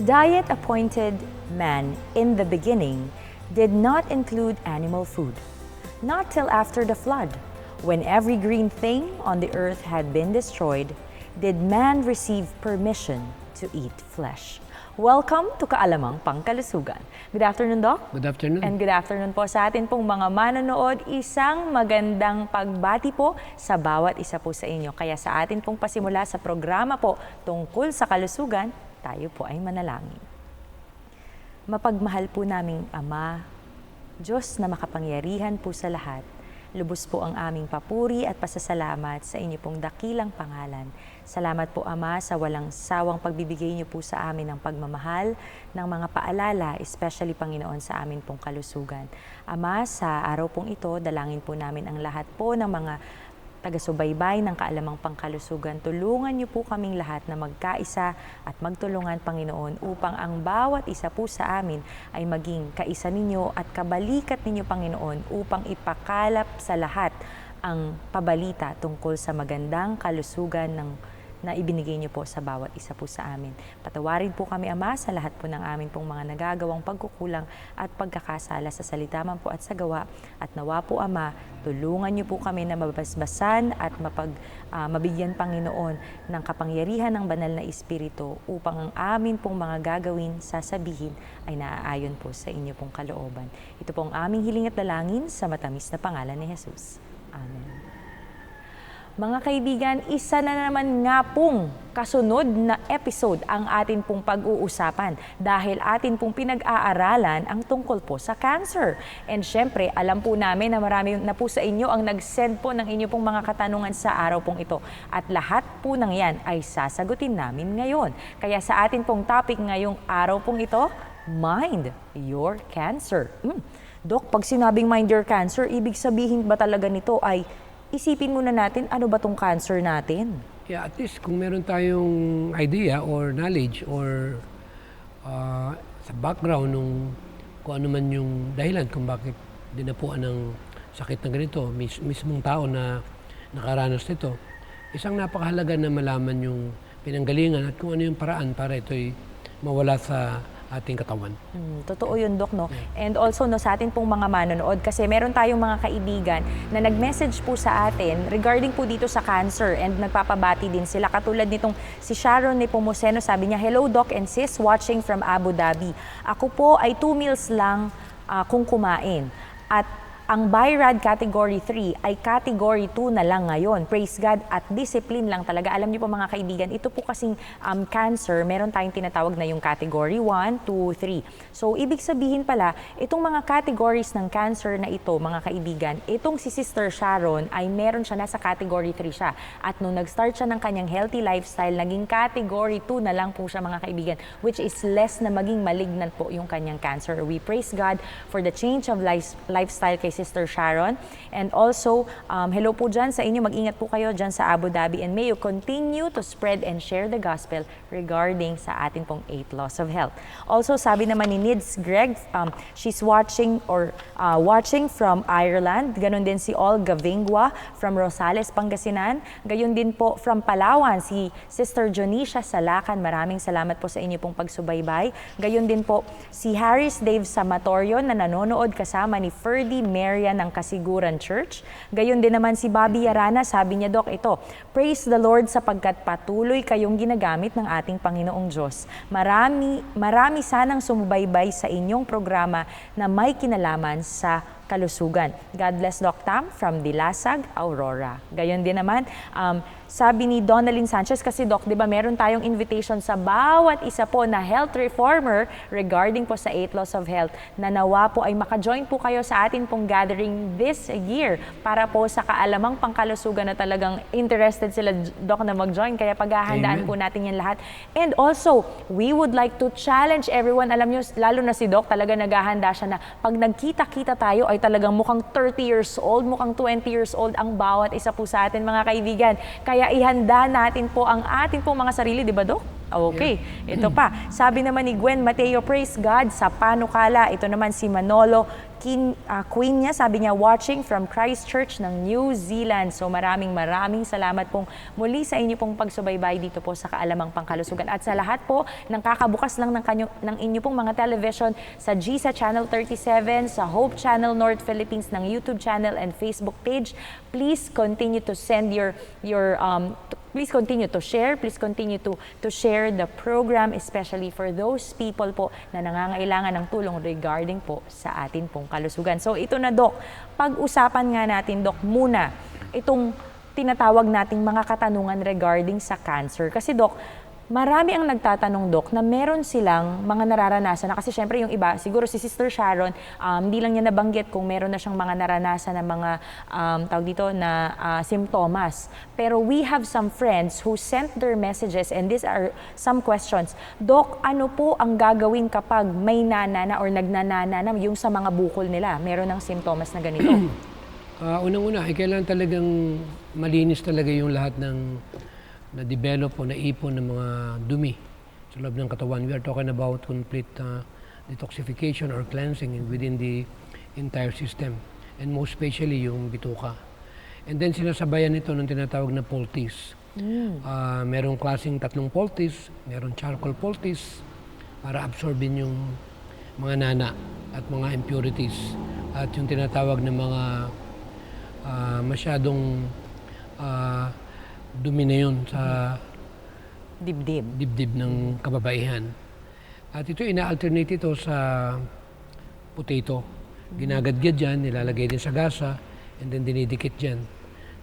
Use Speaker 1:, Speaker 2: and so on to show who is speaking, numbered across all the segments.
Speaker 1: diet appointed man in the beginning did not include animal food, not till after the flood, when every green thing on the earth had been destroyed, did man receive permission to eat flesh. Welcome to Kaalamang Pangkalusugan. Good afternoon, Doc.
Speaker 2: Good afternoon.
Speaker 1: And good afternoon po sa atin pong mga manonood. Isang magandang pagbati po sa bawat isa po sa inyo. Kaya sa atin pong pasimula sa programa po tungkol sa kalusugan, tayo po ay manalangin. Mapagmahal po naming Ama, Diyos na makapangyarihan po sa lahat, lubos po ang aming papuri at pasasalamat sa inyo pong dakilang pangalan. Salamat po, Ama, sa walang sawang pagbibigay niyo po sa amin ng pagmamahal, ng mga paalala, especially, Panginoon, sa amin pong kalusugan. Ama, sa araw pong ito, dalangin po namin ang lahat po ng mga taga-subaybay ng Kaalamang Pangkalusugan. Tulungan niyo po kaming lahat na magkaisa at magtulungan, Panginoon, upang ang bawat isa po sa amin ay maging kaisa ninyo at kabalikat ninyo, Panginoon, upang ipakalap sa lahat ang pabalita tungkol sa magandang kalusugan na ibinigay niyo po sa bawat isa po sa amin. Patawarin po kami, Ama, sa lahat po ng amin pong mga nagagawang pagkukulang at pagkakasala sa salita man po at sa gawa. At nawa po, Ama, tulungan niyo po kami na mabasbasan at mabigyan, Panginoon, ng kapangyarihan ng banal na Espiritu upang ang amin pong mga gagawin, sasabihin, ay naaayon po sa inyo pong kalooban. Ito pong aming hiling at dalangin sa matamis na pangalan ni Jesus. Amen. Mga kaibigan, isa na naman nga pong kasunod na episode ang atin pong pag-uusapan dahil atin pong pinag-aaralan ang tungkol po sa cancer. And syempre, alam po namin na marami na po sa inyo ang nag-send po ng inyo pong mga katanungan sa araw pong ito. At lahat po ng yan ay sasagutin namin ngayon. Kaya sa atin pong topic ngayong araw pong ito, Mind Your Cancer. Dok, pag sinabing mind your cancer, ibig sabihin ba talaga nito ay isipin muna natin ano ba tong cancer natin?
Speaker 2: Yeah, at least kung meron tayong idea or knowledge or sa background nung kung ano man yung dahilan kung bakit dinapuan ng sakit na ganito, mismong tao na nakaranas nito, isang napakahalaga na malaman yung pinanggalingan at kung ano yung paraan para ito'y mawala sa ating katawan.
Speaker 1: Totoo yun, Dok, no? And also, no, sa atin pong mga manonood, kasi meron tayong mga kaibigan na nag-message po sa atin regarding po dito sa cancer and nagpapabati din sila. Katulad nitong si Sharon Nepomuceno, sabi niya, "Hello, Doc and Sis, watching from Abu Dhabi. Ako po ay 2 meals lang kung kumain. At ang BI-RAD Category 3 ay Category 2 na lang ngayon. Praise God at discipline lang talaga." Alam niyo po mga kaibigan, ito po kasing cancer, meron tayong tinatawag na yung Category 1, 2, 3. So, ibig sabihin pala, itong mga categories ng cancer na ito, mga kaibigan, itong si Sister Sharon ay meron siya, nasa Category 3 siya. At nung nag-start siya ng kanyang healthy lifestyle, naging Category 2 na lang po siya, mga kaibigan, which is less na maging malignant po yung kanyang cancer. We praise God for the change of lifestyle kay Sister Sharon. And also, hello po dyan sa inyo. Mag-ingat po kayo dyan sa Abu Dhabi. And may you continue to spread and share the gospel regarding sa atin pong 8 laws of health. Also, sabi naman ni Nids Greg, she's watching from Ireland. Ganon din si Olga Vingwa from Rosales, Pangasinan. Gayon din po from Palawan, si Sister Jonisha Salakan. Maraming salamat po sa inyo pong pagsubaybay. Gayon din po si Harris Dave Samatorio na nanonood kasama ni Ferdy Marian ng Kasiguran Church. Gayon din naman si Bobby Yarana, sabi niya, "Dok, ito, praise the Lord sapagkat patuloy kayong ginagamit ng ating Panginoong Diyos. Marami sanang sumubaybay sa inyong programa na may kinalaman sa kalusugan. God bless, Doc Tam from Dilasag, Aurora." Gayon din naman, sabi ni Donalyn Sanchez, kasi Doc, di ba meron tayong invitation sa bawat isa po na health reformer regarding po sa 8 laws of health, na nawa po ay maka-join po kayo sa atin pong gathering this year para po sa Kaalamang Pangkalusugan na talagang interested sila, Doc, na mag-join. Kaya paghahandaan po natin yan lahat. And also, we would like to challenge everyone. Alam nyo, lalo na si Doc, talaga naghahanda siya na pag nagkita-kita tayo ay talagang mukhang 30 years old, mukhang 20 years old ang bawat isa po sa atin, mga kaibigan. Kaya ihanda natin po ang ating po mga sarili, di ba, Dok? Okay, ito pa. Sabi naman ni Gwen Mateo, praise God sa panukala. Ito naman si Manolo Queen niya, sabi niya, watching from Christchurch ng New Zealand. So maraming salamat pong muli sa inyo pong pagsubaybay dito po sa Kaalamang Pangkalusugan. At sa lahat po ng kakabukas lang ng inyo pong mga television sa GSA Channel 37, sa Hope Channel North Philippines ng YouTube channel and Facebook page, please continue to send please continue to share. Please continue to share the program, especially for those people po na nangangailangan ng tulong regarding po sa atin pong kalusugan. So ito na, Doc. Pag-usapan nga natin, Doc, muna itong tinatawag nating mga katanungan regarding sa cancer. Kasi, Doc, marami ang nagtatanong, Doc, na meron silang mga nararanasan na, kasi syempre yung iba, siguro si Sister Sharon, hindi lang niya nabanggit kung meron na siyang mga naranasan na mga tawag dito na simptomas. Pero we have some friends who sent their messages and these are some questions. Doc, ano po ang gagawin kapag may nanana or nagnanana yung sa mga bukol nila? Meron ng simptomas na ganito?
Speaker 2: Unang-una, kailangan talagang malinis talaga yung lahat ng na-develop o naipon ng mga dumi sa loob ng katawan. We are talking about complete detoxification or cleansing within the entire system, and most especially yung bituka. And then sinasabayan nito ng tinatawag na poultice. Merong klaseng 3 poultice, merong charcoal poultice para absorbin yung mga nana at mga impurities, at yung tinatawag na mga masyadong dumi na yun sa dibdib ng kababaihan. At ito, ina-alternate ito sa potato. Ginagadgad dyan, nilalagay din sa gasa, and then dinidikit dyan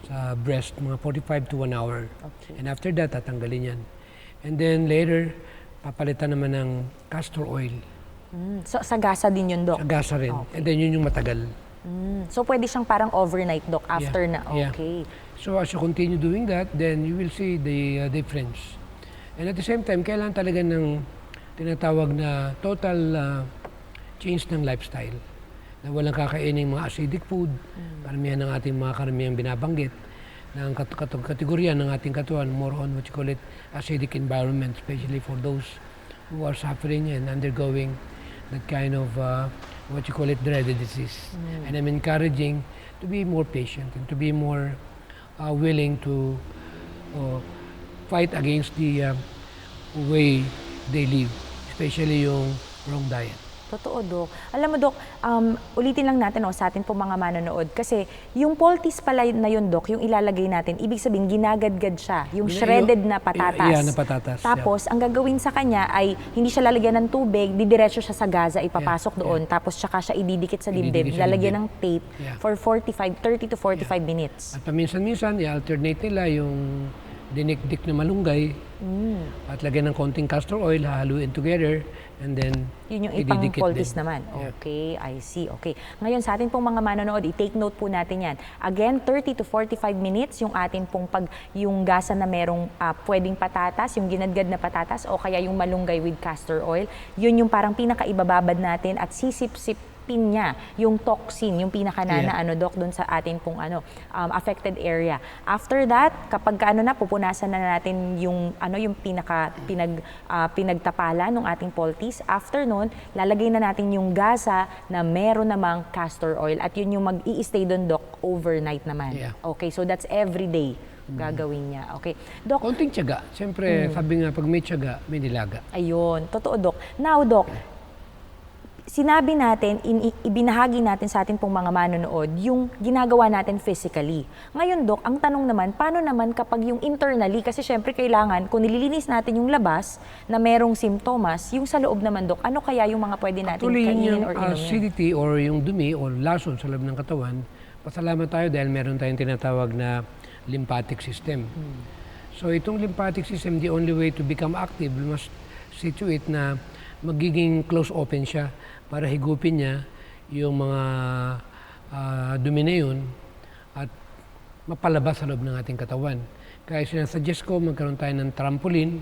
Speaker 2: sa breast, mga 45 to 1 hour.
Speaker 1: Okay.
Speaker 2: And after that, tatanggalin yan. And then later, papalitan naman ng castor oil.
Speaker 1: So sa gasa din yun, Doc?
Speaker 2: Sa gasa rin.
Speaker 1: Okay.
Speaker 2: And then yun yung matagal.
Speaker 1: So pwede siyang parang overnight, Doc, after na. Okay.
Speaker 2: So as you continue doing that, then you will see the difference. And at the same time, kailangan talaga ng tinatawag na total change ng lifestyle. Na walang kakainin mga acidic food, karamihan ng ating mga karamihang binabanggit, na ang kategorya ng ating katawan, more on what you call it, acidic environment, especially for those who are suffering and undergoing that kind of what you call it, dreaded disease. And I'm encouraging to be more patient and to be more willing to fight against the way they live, especially yung wrong diet.
Speaker 1: Totoo, Doc. Alam mo, Doc, ulitin lang natin sa atin po mga manonood. Kasi yung poultice pala na yun, Doc, yung ilalagay natin, ibig sabihin, ginagadgad siya. Yung shredded na patatas.
Speaker 2: Na patatas.
Speaker 1: Tapos, ang gagawin sa kanya ay hindi siya lalagyan ng tubig, didiretso siya sa gaza, ipapasok doon. Tapos, tsaka siya ididikit sa dibdib, lalagyan ng tape for 30 to 45 minutes.
Speaker 2: At paminsan-minsan, i-alternate nila yung dinikdik na malunggay at lagyan ng konting castor oil, haluin together, and then
Speaker 1: yun yung ipang poultice
Speaker 2: din.
Speaker 1: naman. Okay, I see. Okay. Ngayon, sa atin pong mga manonood, i-take note po natin yan. Again, 30 to 45 minutes yung atin pong yung gasa na merong pwedeng patatas, yung ginadgad na patatas, o kaya yung malunggay with castor oil. Yun yung parang pinakaibababad natin at sisip-sip niya yung toxin, yung pinakanana Doc, doon sa atin pong affected area. After that, kapag pupunasan na natin yung yung pinagtapala ng ating poultice. After nun, lalagay na natin yung gasa na meron namang castor oil at yun yung mag-i-stay doon, Doc, overnight naman. Okay, so that's every day gagawin niya. Okay. Doc,
Speaker 2: konting tiyaga. Siyempre, sabi nga, pag may tiyaga, may nilaga.
Speaker 1: Ayun, totoo, Doc. Now, Doc, sinabi natin, ibinahagi natin sa atin pong mga manonood yung ginagawa natin physically. Ngayon, Doc, ang tanong naman, paano naman kapag yung internally, kasi syempre kailangan, kung nililinis natin yung labas na merong simptomas, yung sa loob naman, Doc, ano kaya yung mga pwede natin kainin or inumin?
Speaker 2: Acidity or yung dumi or lason sa loob ng katawan, pasalamat tayo dahil meron tayong tinatawag na lymphatic system. So itong lymphatic system, the only way to become active, we must see to it na magiging close open siya para higupin niya yung mga dumi na yun at mapalabas sa loob ng ating katawan. Kaya sinasuggest ko magkaroon tayo ng trampoline,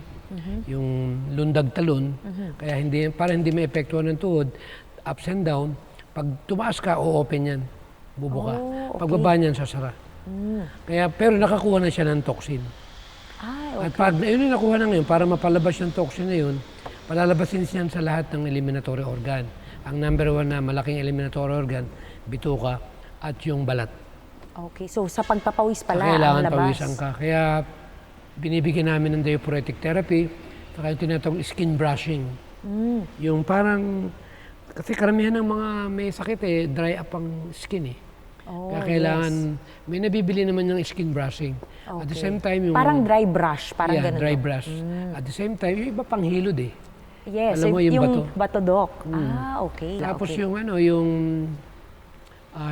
Speaker 2: yung lundag-talon, kaya para hindi maepektuhan ng tuhod, ups and down. Pag tumaas ka, o-open yan, bubuka.
Speaker 1: Okay.
Speaker 2: Pagbaba niyan, sasara. Kaya, pero nakakuha na siya ng toxin.
Speaker 1: Okay.
Speaker 2: At pag yun yung nakuha na ngayon, para mapalabas yung toxin na yun, palalabasin siya sa lahat ng eliminatory organ. Ang number 1 na malaking eliminatory organ, bituka at yung balat.
Speaker 1: Okay, so sa pagpapawis pala
Speaker 2: Kailangan
Speaker 1: ang labas.
Speaker 2: pawisan ka. Kaya binibigyan namin ng diaphoretic therapy, saka yung tinatawag skin brushing. Yung parang, kasi karamihan ng mga may sakit dry up ang skin
Speaker 1: Oh,
Speaker 2: Kaya kailangan, may nabibili naman yung skin brushing. At the
Speaker 1: Okay.
Speaker 2: same time, yung...
Speaker 1: Parang dry brush, parang
Speaker 2: yeah,
Speaker 1: ganun.
Speaker 2: dry
Speaker 1: Dok.
Speaker 2: brush. At the same time, yung iba pang hilod
Speaker 1: Yes,
Speaker 2: Alam mo yung bato?
Speaker 1: Dok. Ah, okay.
Speaker 2: Tapos
Speaker 1: okay.
Speaker 2: yung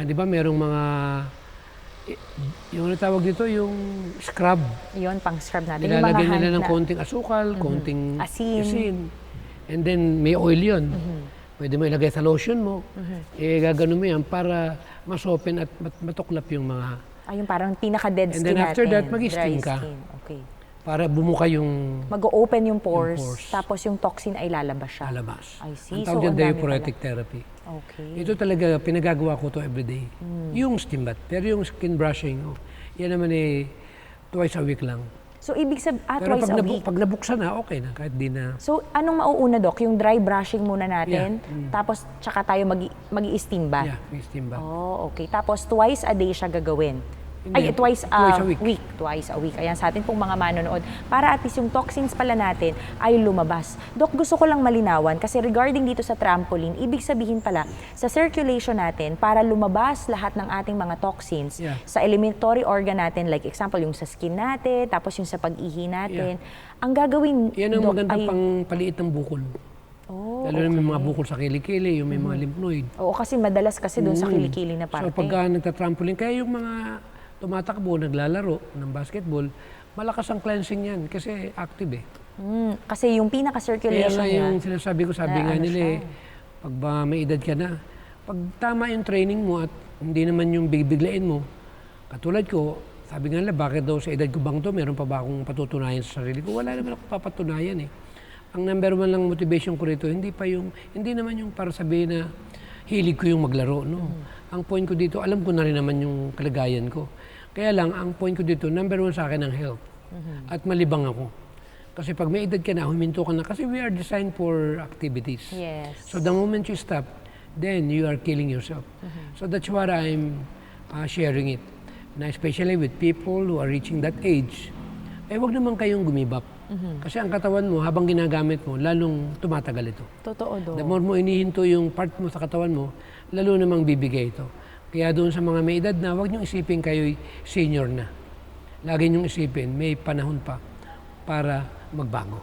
Speaker 2: di ba merong mga, yung ano tawag dito, yung scrub.
Speaker 1: Yun, pang scrub natin. Yung mga
Speaker 2: Nilalagyan nila
Speaker 1: hand
Speaker 2: ng
Speaker 1: na-
Speaker 2: konting asukal, konting
Speaker 1: Asin.
Speaker 2: And then may oil yun. Pwede mo ilagay sa lotion mo. Gaganon mo yan para masopen at matuklap yung mga,
Speaker 1: Yung parang pinaka-dead
Speaker 2: And
Speaker 1: skin
Speaker 2: then after
Speaker 1: natin.
Speaker 2: that, mag-steam
Speaker 1: dry
Speaker 2: ka.
Speaker 1: skin. Okay.
Speaker 2: para bumuka yung
Speaker 1: Mag-open yung pores,
Speaker 2: pores.
Speaker 1: tapos yung toxin ay lalabas siya.
Speaker 2: lalabas.
Speaker 1: I see.
Speaker 2: Ang
Speaker 1: So,
Speaker 2: tawag dyan
Speaker 1: ang dami
Speaker 2: diaphoretic therapy.
Speaker 1: Okay.
Speaker 2: Ito talaga, pinagagawa ko to everyday. Yung steam bath. Pero yung skin brushing, yan naman twice a week lang.
Speaker 1: So, ibig sabihin,
Speaker 2: Pero
Speaker 1: twice a week.
Speaker 2: pag nabuksan na, okay na. Kahit di na.
Speaker 1: So, anong mauuna, Dok? Yung dry brushing muna natin, tapos tsaka tayo mag-i-steam bath?
Speaker 2: Yeah, may steam bath.
Speaker 1: Oh, okay. Tapos twice a day siya gagawin. Ay,
Speaker 2: Hindi,
Speaker 1: twice
Speaker 2: a
Speaker 1: a week. Twice a week. Ayan, sa atin pong mga manonood. Para at least yung toxins pala natin ay lumabas. Dok, gusto ko lang malinawan kasi regarding dito sa trampoline, ibig sabihin pala, sa circulation natin, para lumabas lahat ng ating mga toxins
Speaker 2: Yeah.
Speaker 1: sa elementary organ natin, like example, yung sa skin natin, tapos yung sa pag-ihi natin, ang gagawin,
Speaker 2: Yan ang
Speaker 1: Dok,
Speaker 2: magandang
Speaker 1: ay-
Speaker 2: pang paliit ng bukol.
Speaker 1: Oh,
Speaker 2: Lalo na may mga bukol sa kilikili, yung may mga lymph node.
Speaker 1: Oo, kasi madalas kasi doon sa kilikili na parte.
Speaker 2: So pagka nagtatrampoline, kaya yung mga tumatakbo, naglalaro ng basketball, malakas ang cleansing yan kasi active
Speaker 1: Kasi yung
Speaker 2: Kaya
Speaker 1: pinaka-circulation
Speaker 2: nga
Speaker 1: niya,
Speaker 2: yung sinasabi ko, sabi nga
Speaker 1: ano
Speaker 2: nila pag ba may edad ka na, pag tama yung training mo at hindi naman yung bibiglain mo, katulad ko, sabi nga nila, bakit daw sa edad ko bang to, meron pa ba akong patutunayan sa sarili ko? Wala naman ako papatunayan Ang number 1 lang motivation ko rito, hindi naman yung para sabihin na hilig ko yung maglaro, no. Ang point ko dito, alam ko na rin naman yung kalagayan ko. Kaya lang, ang point ko dito, number 1 sa akin ang health. At malibang ako. Kasi pag may edad ka na, huminto ka na. Kasi we are designed for activities.
Speaker 1: yes.
Speaker 2: So the moment you stop, then you are killing yourself. So that's what I'm sharing it. Na especially with people who are reaching that age, wag naman kayong gumibap. Kasi ang katawan mo, habang ginagamit mo, lalong tumatagal ito.
Speaker 1: Totoo, Dok.
Speaker 2: The more mo inihinto yung part mo sa katawan mo, lalo namang bibigay ito. Kaya doon sa mga may edad na, huwag niyong isipin kayo'y senior na. Lagi niyong isipin, may panahon pa para magbago.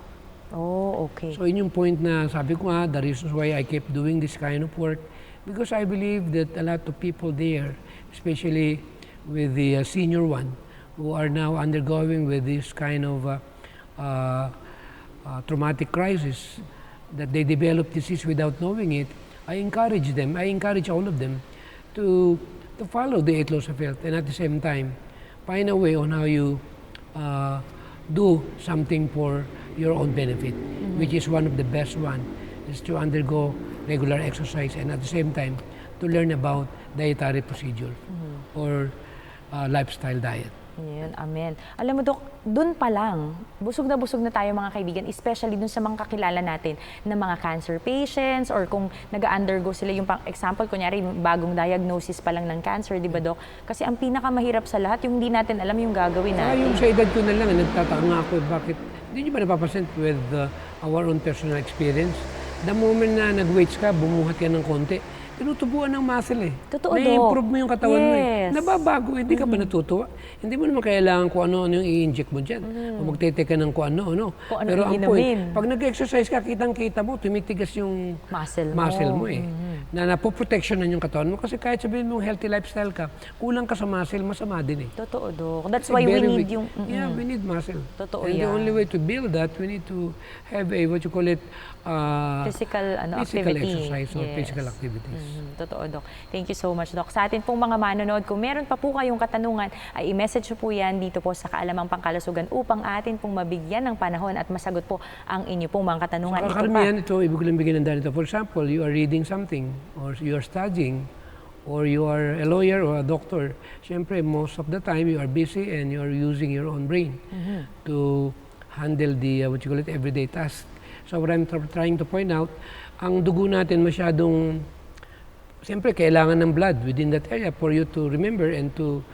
Speaker 1: Oh, okay.
Speaker 2: So yun yung point na sabi ko the reasons why I keep doing this kind of work, because I believe that a lot of people there, especially with the senior one, who are now undergoing with this kind of traumatic crisis, that they develop disease without knowing it, I encourage all of them to follow the 8 laws of health, and at the same time, find a way on how you do something for your own benefit, which is one of the best one, is to undergo regular exercise and at the same time, to learn about dietary procedure or lifestyle diet.
Speaker 1: Yun, amen. Alam mo, Dok, dun pa lang, busog na tayo mga kaibigan, especially dun sa mga kakilala natin na mga cancer patients or kung nag-undergo sila, yung example, kunyari, bagong diagnosis pa lang ng cancer, di ba, Dok? Kasi ang pinakamahirap sa lahat, yung hindi natin alam yung gagawin natin.
Speaker 2: Yung sa edad ko na lang, nagtataka nga ako bakit, hindi nyo ba napapasin with our own personal experience? The moment na nag-weights ka, bumuhat ka ng konti, tinutubuan ng muscle
Speaker 1: Totoo, Dok.
Speaker 2: Na-improve mo yung katawan mo
Speaker 1: Yes.
Speaker 2: Nababago, hindi ka ba natutuwa? Hindi mo naman kailangan kung ano-ano yung i-inject mo dyan. O magtete ka ng kung ano-ano.
Speaker 1: Kung ano
Speaker 2: Pero
Speaker 1: yung
Speaker 2: ang point,
Speaker 1: inumin.
Speaker 2: pag nag-exercise ka, kitang-kita mo, tumitigas yung
Speaker 1: Muscle mo.
Speaker 2: Na napoprotectionan yung katawan mo. Kasi kahit sabihin mo healthy lifestyle ka, kulang ka sa muscle, masama din
Speaker 1: Totoo, Dok. That's
Speaker 2: Kasi
Speaker 1: why we
Speaker 2: very
Speaker 1: need
Speaker 2: weak.
Speaker 1: yung...
Speaker 2: Yeah, we need muscle.
Speaker 1: Totoo
Speaker 2: And the
Speaker 1: yan.
Speaker 2: only way to build that, we need to have a, what you call it,
Speaker 1: Physical
Speaker 2: physical
Speaker 1: activity.
Speaker 2: exercise or
Speaker 1: Yes.
Speaker 2: physical activities.
Speaker 1: Totoo, Dok. Thank you so much, Dok. Sa atin pong mga manonood, kung meron pa po kayong katanungan, ay i-message po yan dito po sa Kaalamang Pangkalusugan upang atin pong mabigyan ng panahon at masagot po ang inyo pong mga katanungan. Ito pa.
Speaker 2: Karamihan ito, ibig ko lang bigyan ng dahil ito. For example, you are reading something or you are studying or you are a lawyer or a doctor. Siyempre, most of the time, you are busy and you are using your own brain to handle the, what you call it, everyday task. So what I'm trying to point out, ang dugo natin masyadong, siyempre kailangan ng blood within that area for you to remember and to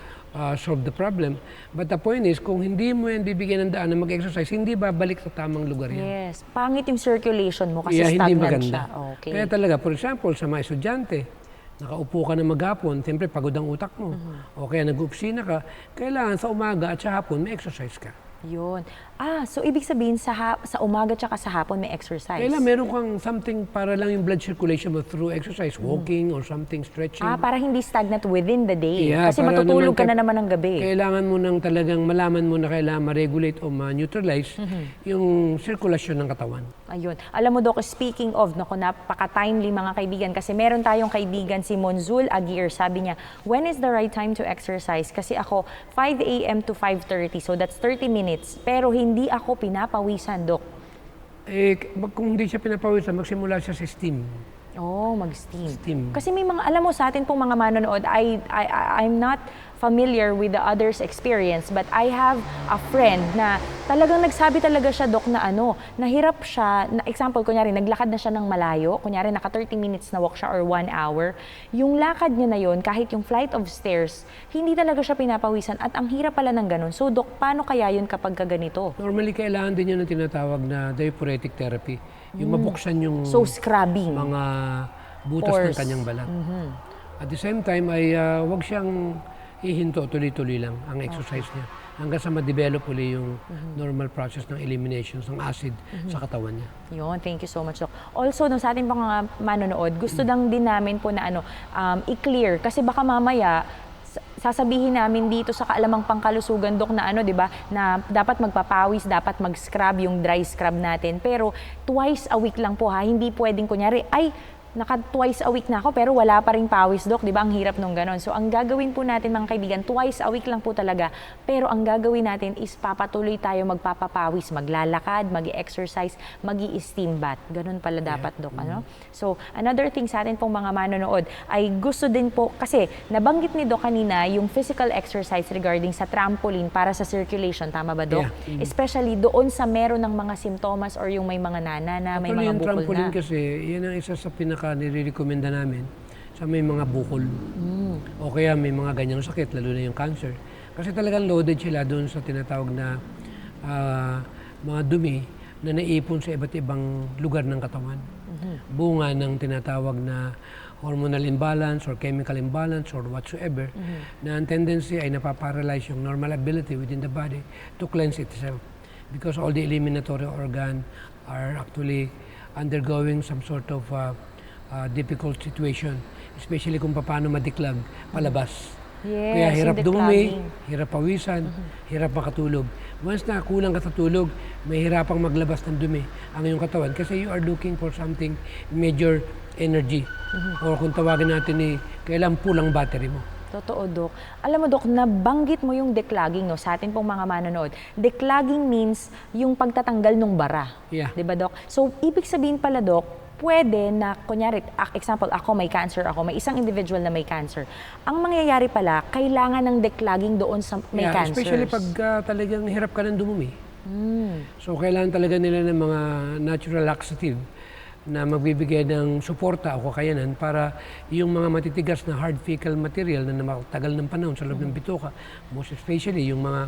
Speaker 2: solve the problem. But the point is, kung hindi mo yan bibigyan ng daan na mag-exercise, hindi babalik sa tamang lugar yan.
Speaker 1: Yes. Pangit yung circulation mo kasi
Speaker 2: Hindi
Speaker 1: stagnant
Speaker 2: maganda.
Speaker 1: siya. Okay.
Speaker 2: Kaya talaga, for example, sa mga estudyante, nakaupo ka na maghapon, siyempre pagod ang utak mo. O kaya nag-opisina ka, kailangan sa umaga at sa hapon may exercise ka.
Speaker 1: Yun. So ibig sabihin sa umaga tsaka sa hapon may exercise?
Speaker 2: Kailangan meron kang something para lang yung blood circulation mo through exercise, walking or something, stretching.
Speaker 1: Para hindi stagnant within the day.
Speaker 2: Yeah,
Speaker 1: Kasi
Speaker 2: para
Speaker 1: matutulog ka
Speaker 2: naman
Speaker 1: na naman ng gabi.
Speaker 2: Kailangan mo nang talagang malaman mo na kailangan ma-regulate o ma-neutralize yung sirkulasyon ng katawan.
Speaker 1: Ayun. Alam mo, Doc, speaking of, naku, napaka-timely mga kaibigan kasi meron tayong kaibigan si Monzul Aguirre. Sabi niya, when is the right time to exercise? Kasi ako, 5 a.m. to 5:30, so that's 30 minutes. Pero hindi ako pinapawisan, Doc.
Speaker 2: Kung hindi siya pinapawisan, magsimula siya sa steam.
Speaker 1: Mag-steam.
Speaker 2: Steam.
Speaker 1: Kasi may mga, alam mo sa atin pong mga manonood, I'm not familiar with the others' experience, but I have a friend na talagang nagsabi talaga siya, Doc, na nahirap siya, na example, kunyari, naglakad na siya ng malayo, kunyari, naka 30 minutes na walk siya or 1 hour, yung lakad niya na yun, kahit yung flight of stairs, hindi talaga siya pinapawisan at ang hirap pala ng ganun. So, Doc, paano kaya yun kapag ganito?
Speaker 2: Normally, kailangan din yun ang tinatawag na diaphoretic therapy. Yung mabuksan yung
Speaker 1: So, scrubbing.
Speaker 2: mga butas
Speaker 1: Pores.
Speaker 2: ng kanyang balat. At the same time, ay wag siyang ihinto, tuloy-tuloy lang ang exercise niya hanggang sa ma-develop uli yung normal process ng eliminations ng acid sa katawan niya.
Speaker 1: Yun, thank you so much, Doc. Also, sa ating mga manonood, gusto lang din namin po na i-clear. Kasi baka mamaya, sasabihin namin dito sa kaalamang pangkalusugan, Doc, na di ba, na dapat magpapawis, dapat mag-scrub yung dry scrub natin. Pero twice a week lang po ha, hindi pwedeng kunyari, twice a week na ako pero wala pa ring pawis, Doc, di ba? Ang hirap nung ganon. So ang gagawin po natin mga kaibigan, twice a week lang po talaga. Pero ang gagawin natin is papatuloy tayo magpapapawis, maglalakad, mag-exercise, mag-i-steam bath. Ganon pala dapat, Doc, So another thing sa atin pong mga manonood ay gusto din po, kasi nabanggit ni Doc kanina yung physical exercise regarding sa trampoline para sa circulation, tama ba, Doc?
Speaker 2: Yeah.
Speaker 1: Especially doon sa meron ng mga simptomas or yung may mga nanana, may
Speaker 2: Actually,
Speaker 1: mga
Speaker 2: yung
Speaker 1: bukol
Speaker 2: trampoline
Speaker 1: na.
Speaker 2: kasi, yan ang isa sa nire-recommenda namin sa may mga bukol. O kaya may mga ganyang sakit, lalo na yung cancer. Kasi talagang loaded sila doon sa tinatawag na mga dumi na naipon sa iba't ibang lugar ng katawan. Bunga ng tinatawag na hormonal imbalance or chemical imbalance or whatsoever, na ang tendency ay napaparalyze yung normal ability within the body to cleanse itself. Because all the eliminatory organ are actually undergoing some sort of difficult situation, especially kung paano madiklag palabas.
Speaker 1: Yes,
Speaker 2: Kaya hirap
Speaker 1: yung
Speaker 2: dumumi,
Speaker 1: declugging.
Speaker 2: hirap pawisan, hirap makatulog. Once na kulang ka sa tulog, may hirapang maglabas ng dumi ang iyong katawan kasi you are looking for something major energy. Or kung tawagin natin kailan pulang battery mo.
Speaker 1: Totoo, Doc. Alam mo, Doc, nabanggit mo yung declogging, sa atin pong mga manonood. Declogging means yung pagtatanggal ng bara.
Speaker 2: Yeah.
Speaker 1: Di ba, Doc? So, ibig sabihin pala, Doc, pwede na, kunyari, example, ako may cancer ako, may isang individual na may cancer. Ang mangyayari pala, kailangan ng declogging doon sa may cancers.
Speaker 2: Especially pag talagang hirap ka ng dumumi. So, kailangan talaga nila ng mga natural laxative na magbibigay ng suporta o kakayanan para yung mga matitigas na hard fecal material na matagal ng panahon sa loob ng bituka, most especially yung mga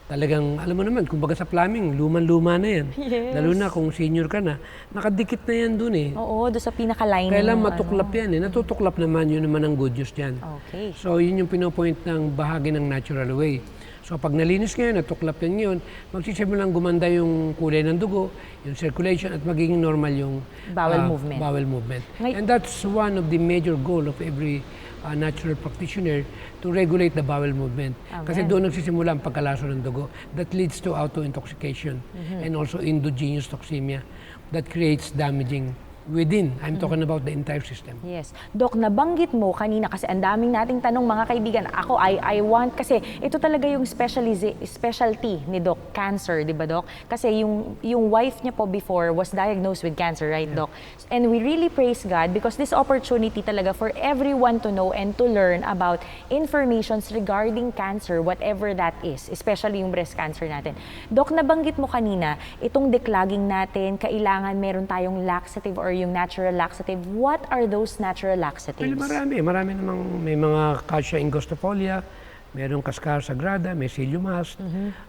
Speaker 2: talagang, alam mo naman, kumbaga sa plumbing, luman-luma na yan.
Speaker 1: Yes.
Speaker 2: Lalo na kung senior ka na, nakadikit na yan dun
Speaker 1: Oo, doon sa pinaka-lining.
Speaker 2: Kailan matuklap yan Natutuklap naman, yun naman ang good news dyan.
Speaker 1: Okay.
Speaker 2: So yun yung pinopoint ng bahagi ng natural way. So pag nalinis ngayon, natuklap yan yun, magsisimulang gumanda yung kulay ng dugo, yung circulation, at magiging normal yung
Speaker 1: Bowel movement.
Speaker 2: Bowel movement. And that's one of the major goal of every natural practitioner, to regulate the bowel movement.
Speaker 1: Amen.
Speaker 2: Kasi doon nagsisimula ang pagkalaso ng dugo that leads to auto-intoxication and also endogenous toxemia that creates damaging within. I'm talking about the entire system.
Speaker 1: Yes. Doc, nabanggit mo kanina kasi ang daming nating tanong mga kaibigan. Ako, I want, kasi ito talaga yung specialty ni Doc, cancer, di ba, Doc? Kasi yung wife niya po before was diagnosed with cancer, right, Doc? And we really praise God because this opportunity talaga for everyone to know and to learn about informations regarding cancer, whatever that is, especially yung breast cancer natin. Doc, nabanggit mo kanina, itong declogging natin, kailangan meron tayong laxative or yung natural laxative. What are those natural
Speaker 2: Well,
Speaker 1: laxatives?
Speaker 2: marami namang may mga Cassia angustifolia, merong Cascara sagrada, may psyllium husk,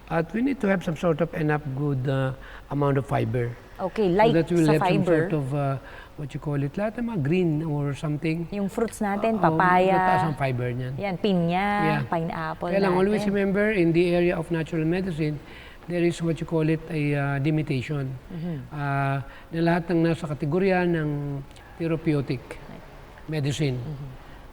Speaker 2: at we need to have some sort of enough good amount of fiber.
Speaker 1: Okay,
Speaker 2: So
Speaker 1: light
Speaker 2: that will
Speaker 1: sa
Speaker 2: have some
Speaker 1: fiber.
Speaker 2: sort of, what you call it, lahat ng mga green or something.
Speaker 1: Yung fruits natin,
Speaker 2: Mataas
Speaker 1: papaya,
Speaker 2: ang fiber niyan.
Speaker 1: yan, pinya,
Speaker 2: Yeah.
Speaker 1: pineapple
Speaker 2: Kaya lang, always
Speaker 1: natin.
Speaker 2: remember, in the area of natural medicine, there is what you call it a limitation. Na lahat ng nasa kategorya ng therapeutic medicine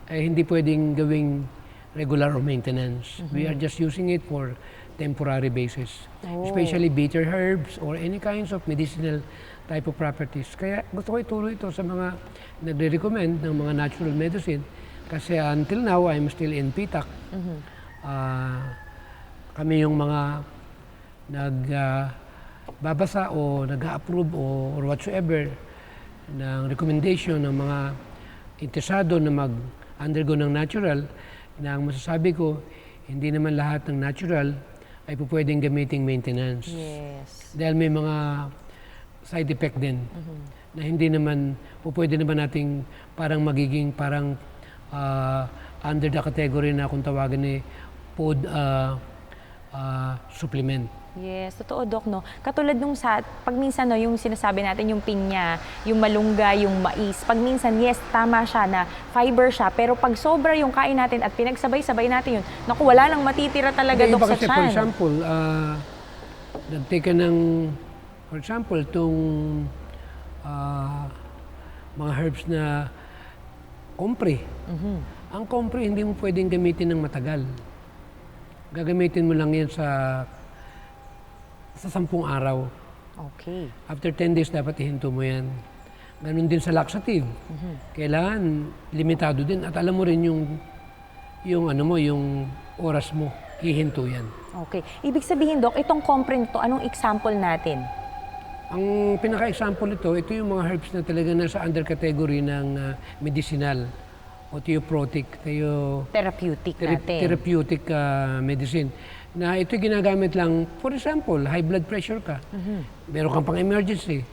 Speaker 2: ay hindi pwedeng gawing regular or maintenance. We are just using it for temporary basis. Especially bitter herbs or any kinds of medicinal type of properties. Kaya gusto ko ituro ito sa mga nagre-recommend ng mga natural medicine kasi until now, I'm still in PTAC. Kami yung mga nagbabasa o nag-approve or whatsoever ng recommendation ng mga interesado na mag-undergo ng natural na ang masasabi ko, hindi naman lahat ng natural ay po pwedeng gamiting maintenance.
Speaker 1: Yes.
Speaker 2: Dahil may mga side effect din na hindi naman po pwede naman nating parang magiging parang under the category na kung tawagin ni food supplement.
Speaker 1: Yes, totoo, Doc, no? Katulad nung pag minsan, no, yung sinasabi natin, yung pinya, yung malungga, yung mais, pag minsan, yes, tama siya na fiber siya, pero pag sobra yung kain natin at pinagsabay-sabay natin yun, naku, wala nang matitira talaga,
Speaker 2: Hindi,
Speaker 1: Doc,
Speaker 2: iba
Speaker 1: sa
Speaker 2: kasi,
Speaker 1: tiyan.
Speaker 2: for example, nagtake ng, for example, itong mga herbs na kompre. Ang kompre, hindi mo pwedeng gamitin ng matagal. Gagamitin mo lang yan sa 10 araw.
Speaker 1: Okay.
Speaker 2: After 10 days, dapat ihinto mo yan. Ganun din sa laxative. Kailangan limitado din. At alam mo rin yung oras mo. Hihinto yan.
Speaker 1: Okay. Ibig sabihin, Doc, itong compre to, anong example natin?
Speaker 2: Ang pinaka-example nito, ito yung mga herbs na talaga nasa under category ng medicinal o theoprotic,
Speaker 1: Therapeutic natin.
Speaker 2: therapeutic medicine. Na ito ginagamit lang, for example, high blood pressure ka. Meron kang pang emergency.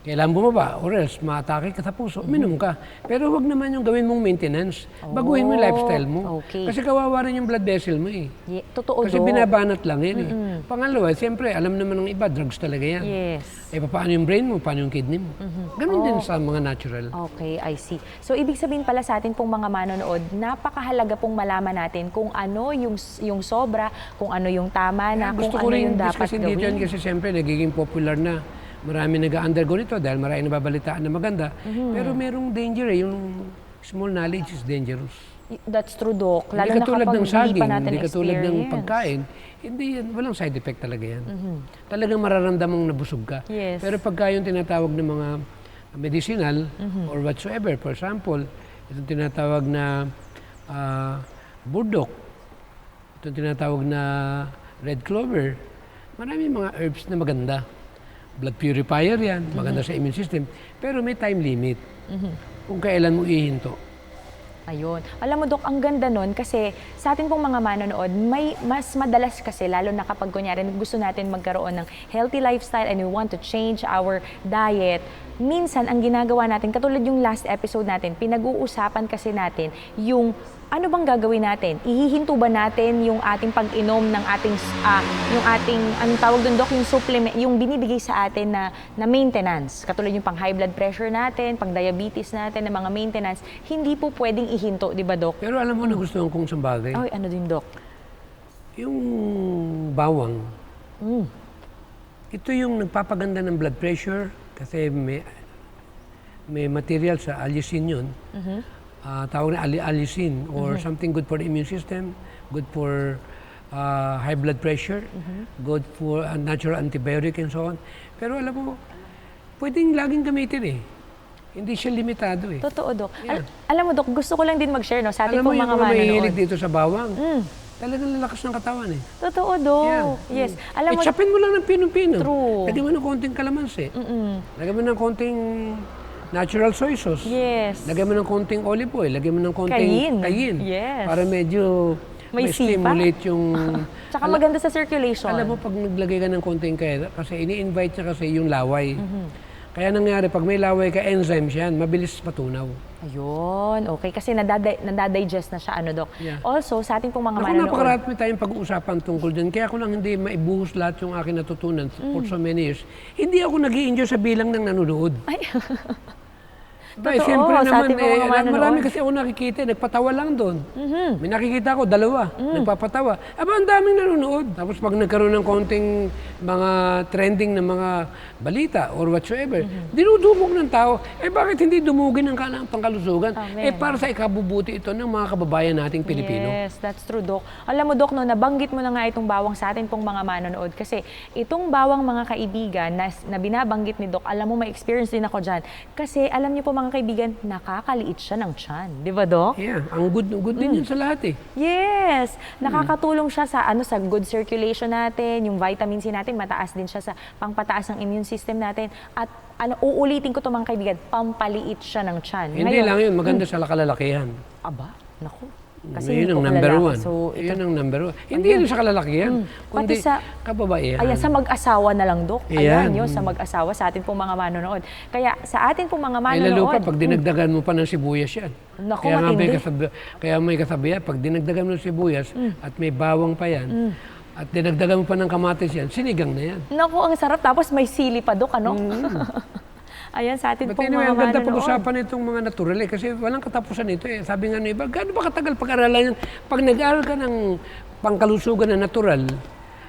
Speaker 2: Kailangan bumaba or else maatake ka sa puso, minom ka. Pero wag naman yung gawin mong maintenance. Baguhin mo yung lifestyle mo.
Speaker 1: Okay.
Speaker 2: Kasi kawawa rin yung blood vessel mo eh.
Speaker 1: Totoo,
Speaker 2: Kasi
Speaker 1: Doc.
Speaker 2: binabanat lang yan eh. Pangalawa, siyempre, alam naman ng iba, drugs talaga yan.
Speaker 1: Yes.
Speaker 2: Eh, paano yung brain mo? Paano yung kidney mo? Ganun din sa mga natural.
Speaker 1: Okay, I see. So, ibig sabihin pala sa atin pong mga manonood, napakahalaga pong malaman natin kung ano yung sobra, kung ano yung tama na, kung
Speaker 2: Gusto ko
Speaker 1: ano
Speaker 2: rin
Speaker 1: yung dapat
Speaker 2: discussin dito yan
Speaker 1: gawin.
Speaker 2: kasi siyempre nagiging popular na. Marami nag-undergo nito dahil maraming nababalitaan na maganda. Pero merong danger eh. Yung small knowledge is dangerous.
Speaker 1: That's true, Doc. Lalo
Speaker 2: Hindi
Speaker 1: na
Speaker 2: katulad
Speaker 1: kapag
Speaker 2: ng
Speaker 1: hindi pa
Speaker 2: saging,
Speaker 1: natin
Speaker 2: hindi katulad ng
Speaker 1: experience.
Speaker 2: pagkain. Hindi yan, walang side effect talaga yan. Talagang mararamdamang nabusog ka.
Speaker 1: Yes.
Speaker 2: Pero pagka yung tinatawag ng mga medicinal or whatsoever, for example, itong tinatawag na burdock, itong tinatawag na red clover, maraming mga herbs na maganda. Blood purifier yan, maganda sa immune system. Pero may time limit kung kailan mo ihinto.
Speaker 1: Ayun. Alam mo, Dok, ang ganda nun kasi sa atin pong mga manonood, may mas madalas kasi, lalo na kapag kunyari gusto natin magkaroon ng healthy lifestyle and we want to change our diet, minsan ang ginagawa natin, katulad yung last episode natin, pinag-uusapan kasi natin yung ano bang gagawin natin? Ihihinto ba natin yung ating pag-inom ng ating, yung ating, anong tawag doon, Dok, yung supplement, yung binibigay sa atin na maintenance. Katulad yung pang high blood pressure natin, pang diabetes natin, na mga maintenance, hindi po pwedeng ihinto, di ba, Dok?
Speaker 2: Pero alam mo, nagustuhan kong isang bagay.
Speaker 1: Ay, ano din, Dok?
Speaker 2: Yung bawang, ito yung nagpapaganda ng blood pressure kasi may material sa allicin yun. Tawag na allicin or something good for the immune system, good for high blood pressure, good for natural antibiotic and so on. Pero alam mo, pwedeng laging gamitin eh. Hindi siya limitado eh.
Speaker 1: Totoo, Dok.
Speaker 2: Yeah.
Speaker 1: Alam mo, Dok, gusto ko lang din mag-share, no, sa ating
Speaker 2: Alam mo
Speaker 1: pong
Speaker 2: yung
Speaker 1: mga
Speaker 2: mga mahihilig
Speaker 1: manonood.
Speaker 2: dito sa bawang, talagang lalakas ng katawan eh.
Speaker 1: Totoo, Dok.
Speaker 2: Yeah.
Speaker 1: Yes. Alam mo,
Speaker 2: Chapin mo lang ng pinong-pino.
Speaker 1: True.
Speaker 2: Lagyan mo ng konting kalamansi. Lagyan mo ng konting natural soy sauce.
Speaker 1: yes.
Speaker 2: Lagyan mo ng konting olive oil. Lagyan mo ng konting
Speaker 1: Cayenne. Yes.
Speaker 2: Para medyo
Speaker 1: May sipa.
Speaker 2: stimulate yung...
Speaker 1: Tsaka maganda sa circulation.
Speaker 2: Alam mo, pag naglagay ka ng konting kaya, kasi ini-invite niya kasi yung laway. Kaya nangyari, pag may laway ka, enzymes yan, mabilis matunaw.
Speaker 1: Ayun, okay. Kasi nadadigest na siya, ano, Dok.
Speaker 2: Yeah.
Speaker 1: Also, sa ating pong mga
Speaker 2: Ako,
Speaker 1: manonood.
Speaker 2: napakarami tayong pag-uusapan tungkol dyan. Kaya ako lang hindi maibuhos lahat yung aking natutunan for so many years. Hindi ako nag-i-enjoy sa bilang ng nanonood.
Speaker 1: Ay,
Speaker 2: Bay,
Speaker 1: totoo,
Speaker 2: siyempre
Speaker 1: sa
Speaker 2: naman,
Speaker 1: ating mga manonood.
Speaker 2: marami kasi ako nakikita, nagpatawa lang doon. May nakikita ko, dalawa, nagpapatawa. Aba, ang daming nanonood. Tapos pag nagkaroon ng konting mga trending na mga balita or whatsoever, dinudumog ng tao. Eh bakit hindi dumugin ang kanilang pangkalusugan?
Speaker 1: Amen.
Speaker 2: Eh para sa ikabubuti ito ng mga kababayan nating Pilipino.
Speaker 1: Yes, that's true, Dok. Alam mo, Dok, no, nabanggit mo na nga itong bawang sa atin pong mga manonood. Kasi itong bawang, mga kaibigan, na binabanggit ni Dok, alam mo, may experience din ako dyan. Kasi alam niyo po, mga kaibigan, nakakaliit siya ng tiyan. Di ba, Dok?
Speaker 2: Yeah, ang good din yun sa lahat eh.
Speaker 1: Yes! Nakakatulong siya sa sa good circulation natin, yung vitamin C natin, mataas din siya sa pangpataas ng immune system natin. At uulitin ko to, mga kaibigan, pampaliit siya ng tiyan.
Speaker 2: Hindi lang yun, maganda sa kalalakihan.
Speaker 1: Aba, naku.
Speaker 2: Yun ang
Speaker 1: hindi po
Speaker 2: number
Speaker 1: lalaki.
Speaker 2: one.
Speaker 1: So, ito,
Speaker 2: Yun ang number one. Hindi yun sa kalalakihan, kundi
Speaker 1: Pati sa-
Speaker 2: kababaihan.
Speaker 1: ayan, sa mag-asawa na lang, Dok.
Speaker 2: Ayan.
Speaker 1: Ayan, yun, sa mag-asawa, sa atin pong mga manonood. Kaya sa atin pong mga
Speaker 2: Ay, lalo pa
Speaker 1: manonood,
Speaker 2: pag dinagdagan mo pa ng sibuyas yan.
Speaker 1: Naku,
Speaker 2: Kaya nga
Speaker 1: matindi.
Speaker 2: kaya may kasabihan, pag dinagdagan mo ng sibuyas at may bawang pa yan, at dinagdagan mo pa ng kamatis yan, sinigang na yan.
Speaker 1: naku, ang sarap. Tapos may sili pa, Dok, ano? Ayan, sa atin
Speaker 2: But
Speaker 1: pong
Speaker 2: anyway,
Speaker 1: mga
Speaker 2: ang ganda
Speaker 1: manonood.
Speaker 2: pag-usapan itong mga natural eh, kasi walang katapusan ito eh. Sabi nga ng iba, gaano ba katagal pag-aralan yan? Pag nag-aaral ka ng pangkalusugan na natural,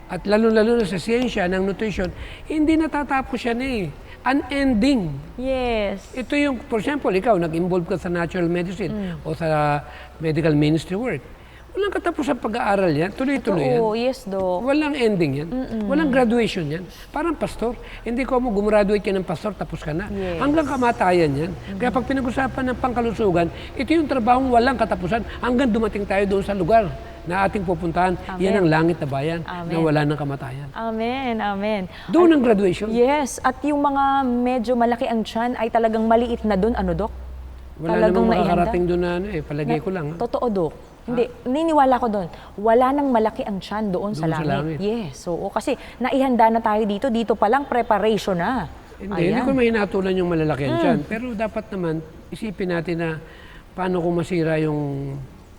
Speaker 2: at lalo-lalo na sa siyensya ng nutrition, hindi natatapos yan eh. Unending.
Speaker 1: Yes.
Speaker 2: Ito yung, for example, ikaw, nag-involve ka sa natural medicine o sa medical ministry work. Walang katapusan pag-aaral yan, tuloy-tuloy yan.
Speaker 1: Oo, yes, Dok.
Speaker 2: Walang ending yan. Walang graduation yan. Parang pastor. Hindi ko mo gumraduate ka ng pastor, tapos ka na.
Speaker 1: Yes.
Speaker 2: Hanggang kamatayan yan. Kaya pag pinag-usapan ng pangkalusugan, ito yung trabahong walang katapusan hanggang dumating tayo doon sa lugar na ating pupuntahan.
Speaker 1: Amen.
Speaker 2: Yan ang langit na bayan
Speaker 1: Amen.
Speaker 2: na wala ng kamatayan.
Speaker 1: Amen, amen.
Speaker 2: Doon ang graduation.
Speaker 1: Yes, at yung mga medyo malaki ang tiyan ay talagang maliit na doon, ano, Dok?
Speaker 2: Wala
Speaker 1: Talagang
Speaker 2: namang
Speaker 1: naihanda.
Speaker 2: makakarating doon na ano eh, palagay ko lang.
Speaker 1: Totoo, Dok. Hindi, niniwala ko doon. Wala nang malaki ang tiyan doon sa
Speaker 2: Doon sa
Speaker 1: langit.
Speaker 2: langit.
Speaker 1: Yes, oo. Kasi naihanda na tayo dito. Dito pa lang, preparation na.
Speaker 2: Hindi ko mahinatulan yung malalaki dyan. Pero dapat naman, isipin natin na paano kung masira yung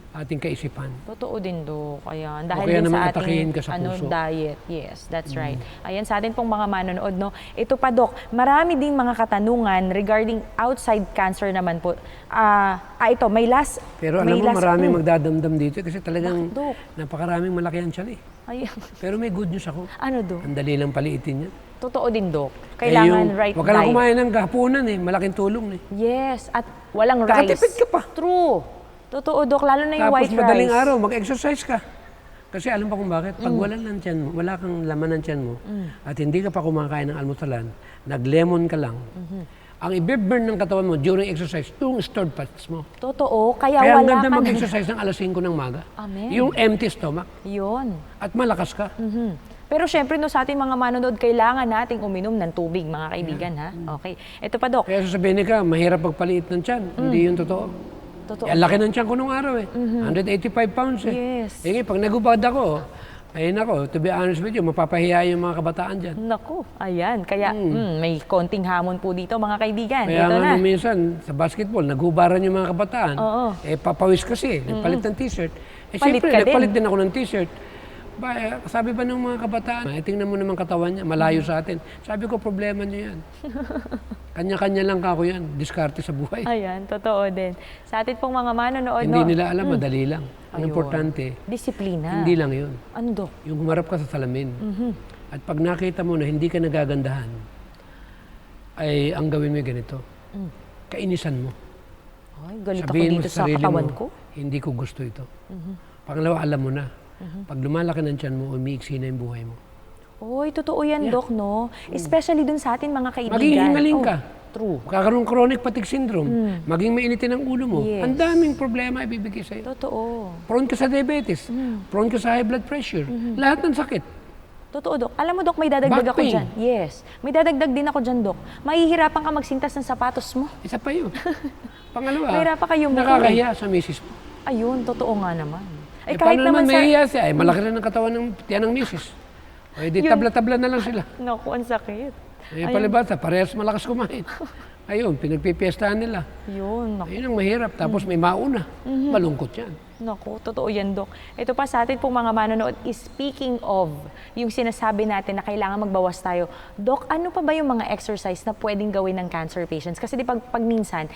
Speaker 2: ating kaisipan.
Speaker 1: Totoo din, Dok. Ayan,
Speaker 2: O
Speaker 1: dahil
Speaker 2: kaya
Speaker 1: din
Speaker 2: naman
Speaker 1: sa
Speaker 2: atakihin
Speaker 1: ating
Speaker 2: ka sa puso.
Speaker 1: diet. Yes, that's right. Ayan, sa atin pong mga manonood, no? Ito pa, Dok, marami ding mga katanungan regarding outside cancer naman po. Ito, may last...
Speaker 2: Pero alam
Speaker 1: may
Speaker 2: mo,
Speaker 1: last-
Speaker 2: maraming magdadamdam dito kasi talagang
Speaker 1: Dok?
Speaker 2: napakaraming malaki ang tiyan eh.
Speaker 1: Ayan.
Speaker 2: Pero may good news ako.
Speaker 1: Ano, Dok?
Speaker 2: Ang dali lang paliitin yan.
Speaker 1: Totoo din, Dok. Kailangan right
Speaker 2: Huwag ka lang
Speaker 1: diet.
Speaker 2: kumain ng kahaponan eh. Malaking tulong eh.
Speaker 1: Yes, at walang rice.
Speaker 2: Nakatipid ka pa.
Speaker 1: True. Totoo, Dok. Lalo na yung
Speaker 2: Tapos
Speaker 1: white
Speaker 2: madaling
Speaker 1: rice.
Speaker 2: araw, mag-exercise ka. Kasi alam pa kung bakit? Pag wala ng tiyan mo, wala kang laman ng tiyan mo, at hindi ka pa kumakain ng almusalan, nag-lemon ka lang, ang i-burn ng katawan mo during exercise, yung stored fats mo.
Speaker 1: Totoo. Kaya
Speaker 2: Kaya ang
Speaker 1: wala
Speaker 2: ganda
Speaker 1: ka
Speaker 2: mag-exercise ng alas 5 ng maga.
Speaker 1: Amen.
Speaker 2: Yung empty stomach.
Speaker 1: Yun.
Speaker 2: At malakas ka.
Speaker 1: Pero syempre, no, sa ating mga manonood, kailangan nating uminom ng tubig, mga kaibigan, ha? Okay. Ito pa, Dok.
Speaker 2: Kaya sasabihin ka, mahirap pagpaliit ng tiyan. Hindi yun totoo.
Speaker 1: Totoo.
Speaker 2: Ang laki ng tiyan ko nung araw eh. 185 pounds eh.
Speaker 1: Yes.
Speaker 2: Eh, pag nagubad ako, ay nako, to be honest with you, mapapahiya yung mga kabataan dyan.
Speaker 1: Naku, ayan. Kaya may konting hamon po dito, mga kaibigan.
Speaker 2: Kaya
Speaker 1: Ito
Speaker 2: nga
Speaker 1: na.
Speaker 2: nung minsan, sa basketball, nagubaran yung mga kabataan.
Speaker 1: Oo.
Speaker 2: Eh, papawis kasi, nagpalit ng t-shirt. Eh,
Speaker 1: Palit
Speaker 2: siyempre,
Speaker 1: ka din.
Speaker 2: nagpalit din ako ng t-shirt. Sabi ba ng mga kabataan, tingnan mo naman katawan niya, malayo sa atin. Sabi ko, problema niyo yan. Kanya-kanya lang kako yan, diskarte sa buhay.
Speaker 1: Ayan, totoo din. Sa atin pong mga manonood,
Speaker 2: Hindi
Speaker 1: no?
Speaker 2: nila alam, madali lang. Ang
Speaker 1: Ayun.
Speaker 2: importante,
Speaker 1: Disiplina.
Speaker 2: hindi lang yun.
Speaker 1: Ano, Dok?
Speaker 2: Yung humarap ka sa salamin. At pag nakita mo na hindi ka nagagandahan, ay ang gawin mo ganito. Kainisan mo.
Speaker 1: Ay, galit ako
Speaker 2: Sabihin mo
Speaker 1: dito
Speaker 2: sa
Speaker 1: sa
Speaker 2: sarili
Speaker 1: katawan
Speaker 2: mo,
Speaker 1: ko.
Speaker 2: hindi ko gusto ito. Pangalawa, alam mo na. Pag lumalaki ng tiyan mo, umiiksi na yung buhay mo.
Speaker 1: Oy, totoo yan, Dok, no? Especially dun sa atin, mga kaibigan.
Speaker 2: Maging hingaling ka.
Speaker 1: True.
Speaker 2: Magkakaroon chronic fatigue syndrome. Maging mainitin ang ulo mo.
Speaker 1: Yes.
Speaker 2: Ang daming problema ibibigay sa'yo.
Speaker 1: Totoo.
Speaker 2: Prone ka sa diabetes. Prone ka sa high blood pressure. Lahat ng sakit.
Speaker 1: Totoo, Dok. Alam mo, Dok, may dadagdag
Speaker 2: Back
Speaker 1: ako
Speaker 2: pain.
Speaker 1: dyan. Yes. May dadagdag din ako dyan, Dok. Mahihirapan ka magsintas ng sapatos mo.
Speaker 2: Isa pa yun. Pangalawa,
Speaker 1: Mahirapan kayong
Speaker 2: nakakahiya sa misis mo.
Speaker 1: Ayun, totoo nga naman.
Speaker 2: Eh, paano naman mahihiya siya? Eh, malaki rin ang katawan ng tiyan ng misis. O, di tabla-tabla na lang sila.
Speaker 1: Naku, ang sakit.
Speaker 2: Eh, palibasa, parehas malakas kumain. Ayun, pinagpipiestahan nila.
Speaker 1: Yun, naku.
Speaker 2: Ayun ang mahirap. Tapos may mauna. Malungkot yan.
Speaker 1: Naku, totoo yan, Dok. Ito pa sa atin pong mga manonood is speaking of yung sinasabi natin na kailangan magbawas tayo. Dok, ano pa ba yung mga exercise na pwedeng gawin ng cancer patients? Kasi di pag minsan,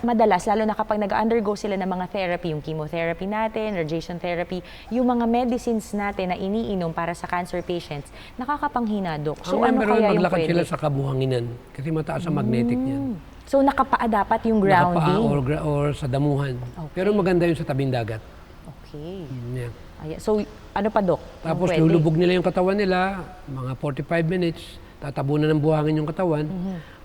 Speaker 1: madalas, lalo na kapag nag-undergo sila ng mga therapy, yung chemotherapy natin, radiation therapy, yung mga medicines natin na iniinom para sa cancer patients, nakakapanghina, Dok. So,
Speaker 2: ang
Speaker 1: ano
Speaker 2: number one,
Speaker 1: kaya yung
Speaker 2: maglakad
Speaker 1: pwede?
Speaker 2: sila sa kabuhanginan. Kasi mataas ang magnetic niyan.
Speaker 1: So, nakapaa dapat yung
Speaker 2: Nakapaa
Speaker 1: grounding?
Speaker 2: or sa damuhan.
Speaker 1: Okay.
Speaker 2: Pero maganda yun sa tabing dagat.
Speaker 1: Okay.
Speaker 2: Yan.
Speaker 1: So, ano pa, Dok?
Speaker 2: Tapos
Speaker 1: Pwede?
Speaker 2: lulubog nila yung katawan nila, mga 45 minutes, tatabunan ng buhangin yung katawan,